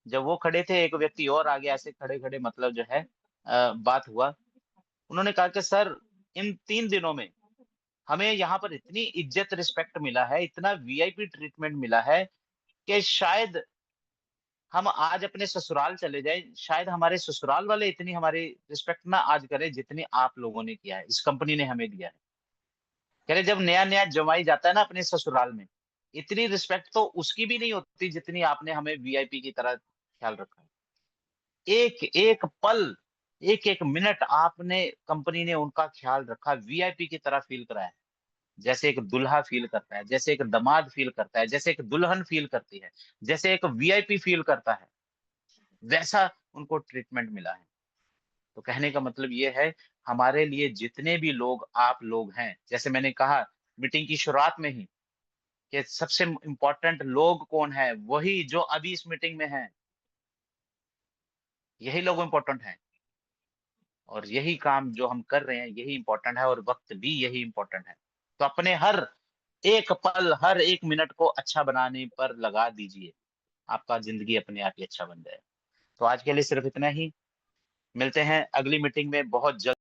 जब वो खड़े थे, एक व्यक्ति और आ गया, ऐसे खड़े-खड़े मतलब जो है बात हुआ। उन्होंने कहा कि सर, इन 3 दिनों में हमें यहाँ पर इतनी इज़्ज़त रिस्पेक्ट मिला है, इतना वीआईपी ट्रीटमेंट मिला है कि शायद हम आज अपने ससुराल चले जाएँ, शायद हमारे ससुराल वाले इतनी हमारी रिस्पेक्ट ना आज करें जितनी आप लोगों ने किया है, इस कंपनी ने हमें दिया है। कह रहे जब नया-नया जमाई जाता है ना अपने ससुराल में, इतनी रिस्पेक्ट तो उसकी भी नहीं होती जितनी आपने हमें वीआईपी की तरह ख्याल रखा है। एक-एक पल, एक-एक मिनट आपने, कंपनी ने उनका ख्याल रखा, वीआईपी की तरह फ़ील कराया। जैसे एक दूल्हा फ़ील करता है, जैसे एक दामाद फ़ील करता है, जैसे एक दुल्हन फ़ील करती है, जैसे एक वीआईपी फ़ील करता है, वैसा उनको ट्रीटमेंट मिला है। तो कहने का मतलब ये है, हमारे लिए जितने भी लोग आप लोग हैं, जैसे मैंने कहा मीटिंग की शुरुआत में ही कि सबसे इम्पोर्टेंट लोग कौन है? वही जो अभी इस मीटिंग में हैं, यही लोग इम्पोर्टेंट हैं। और यही काम जो हम कर रहे हैं, यही इम्पोर्टेंट है और वक़्त भी यही इम्पोर्टेंट है। तो अपने हर एक पल, हर एक मिनट को अच्छा बनाने पर लगा दीजिए। आपका ज़िंदगी अपने आप ही अच्छा बन जाएगा। तो आज के लिए सिर्फ़ इतना ही। मिलते हैं अगली मीटिंग में बहुत जल्द।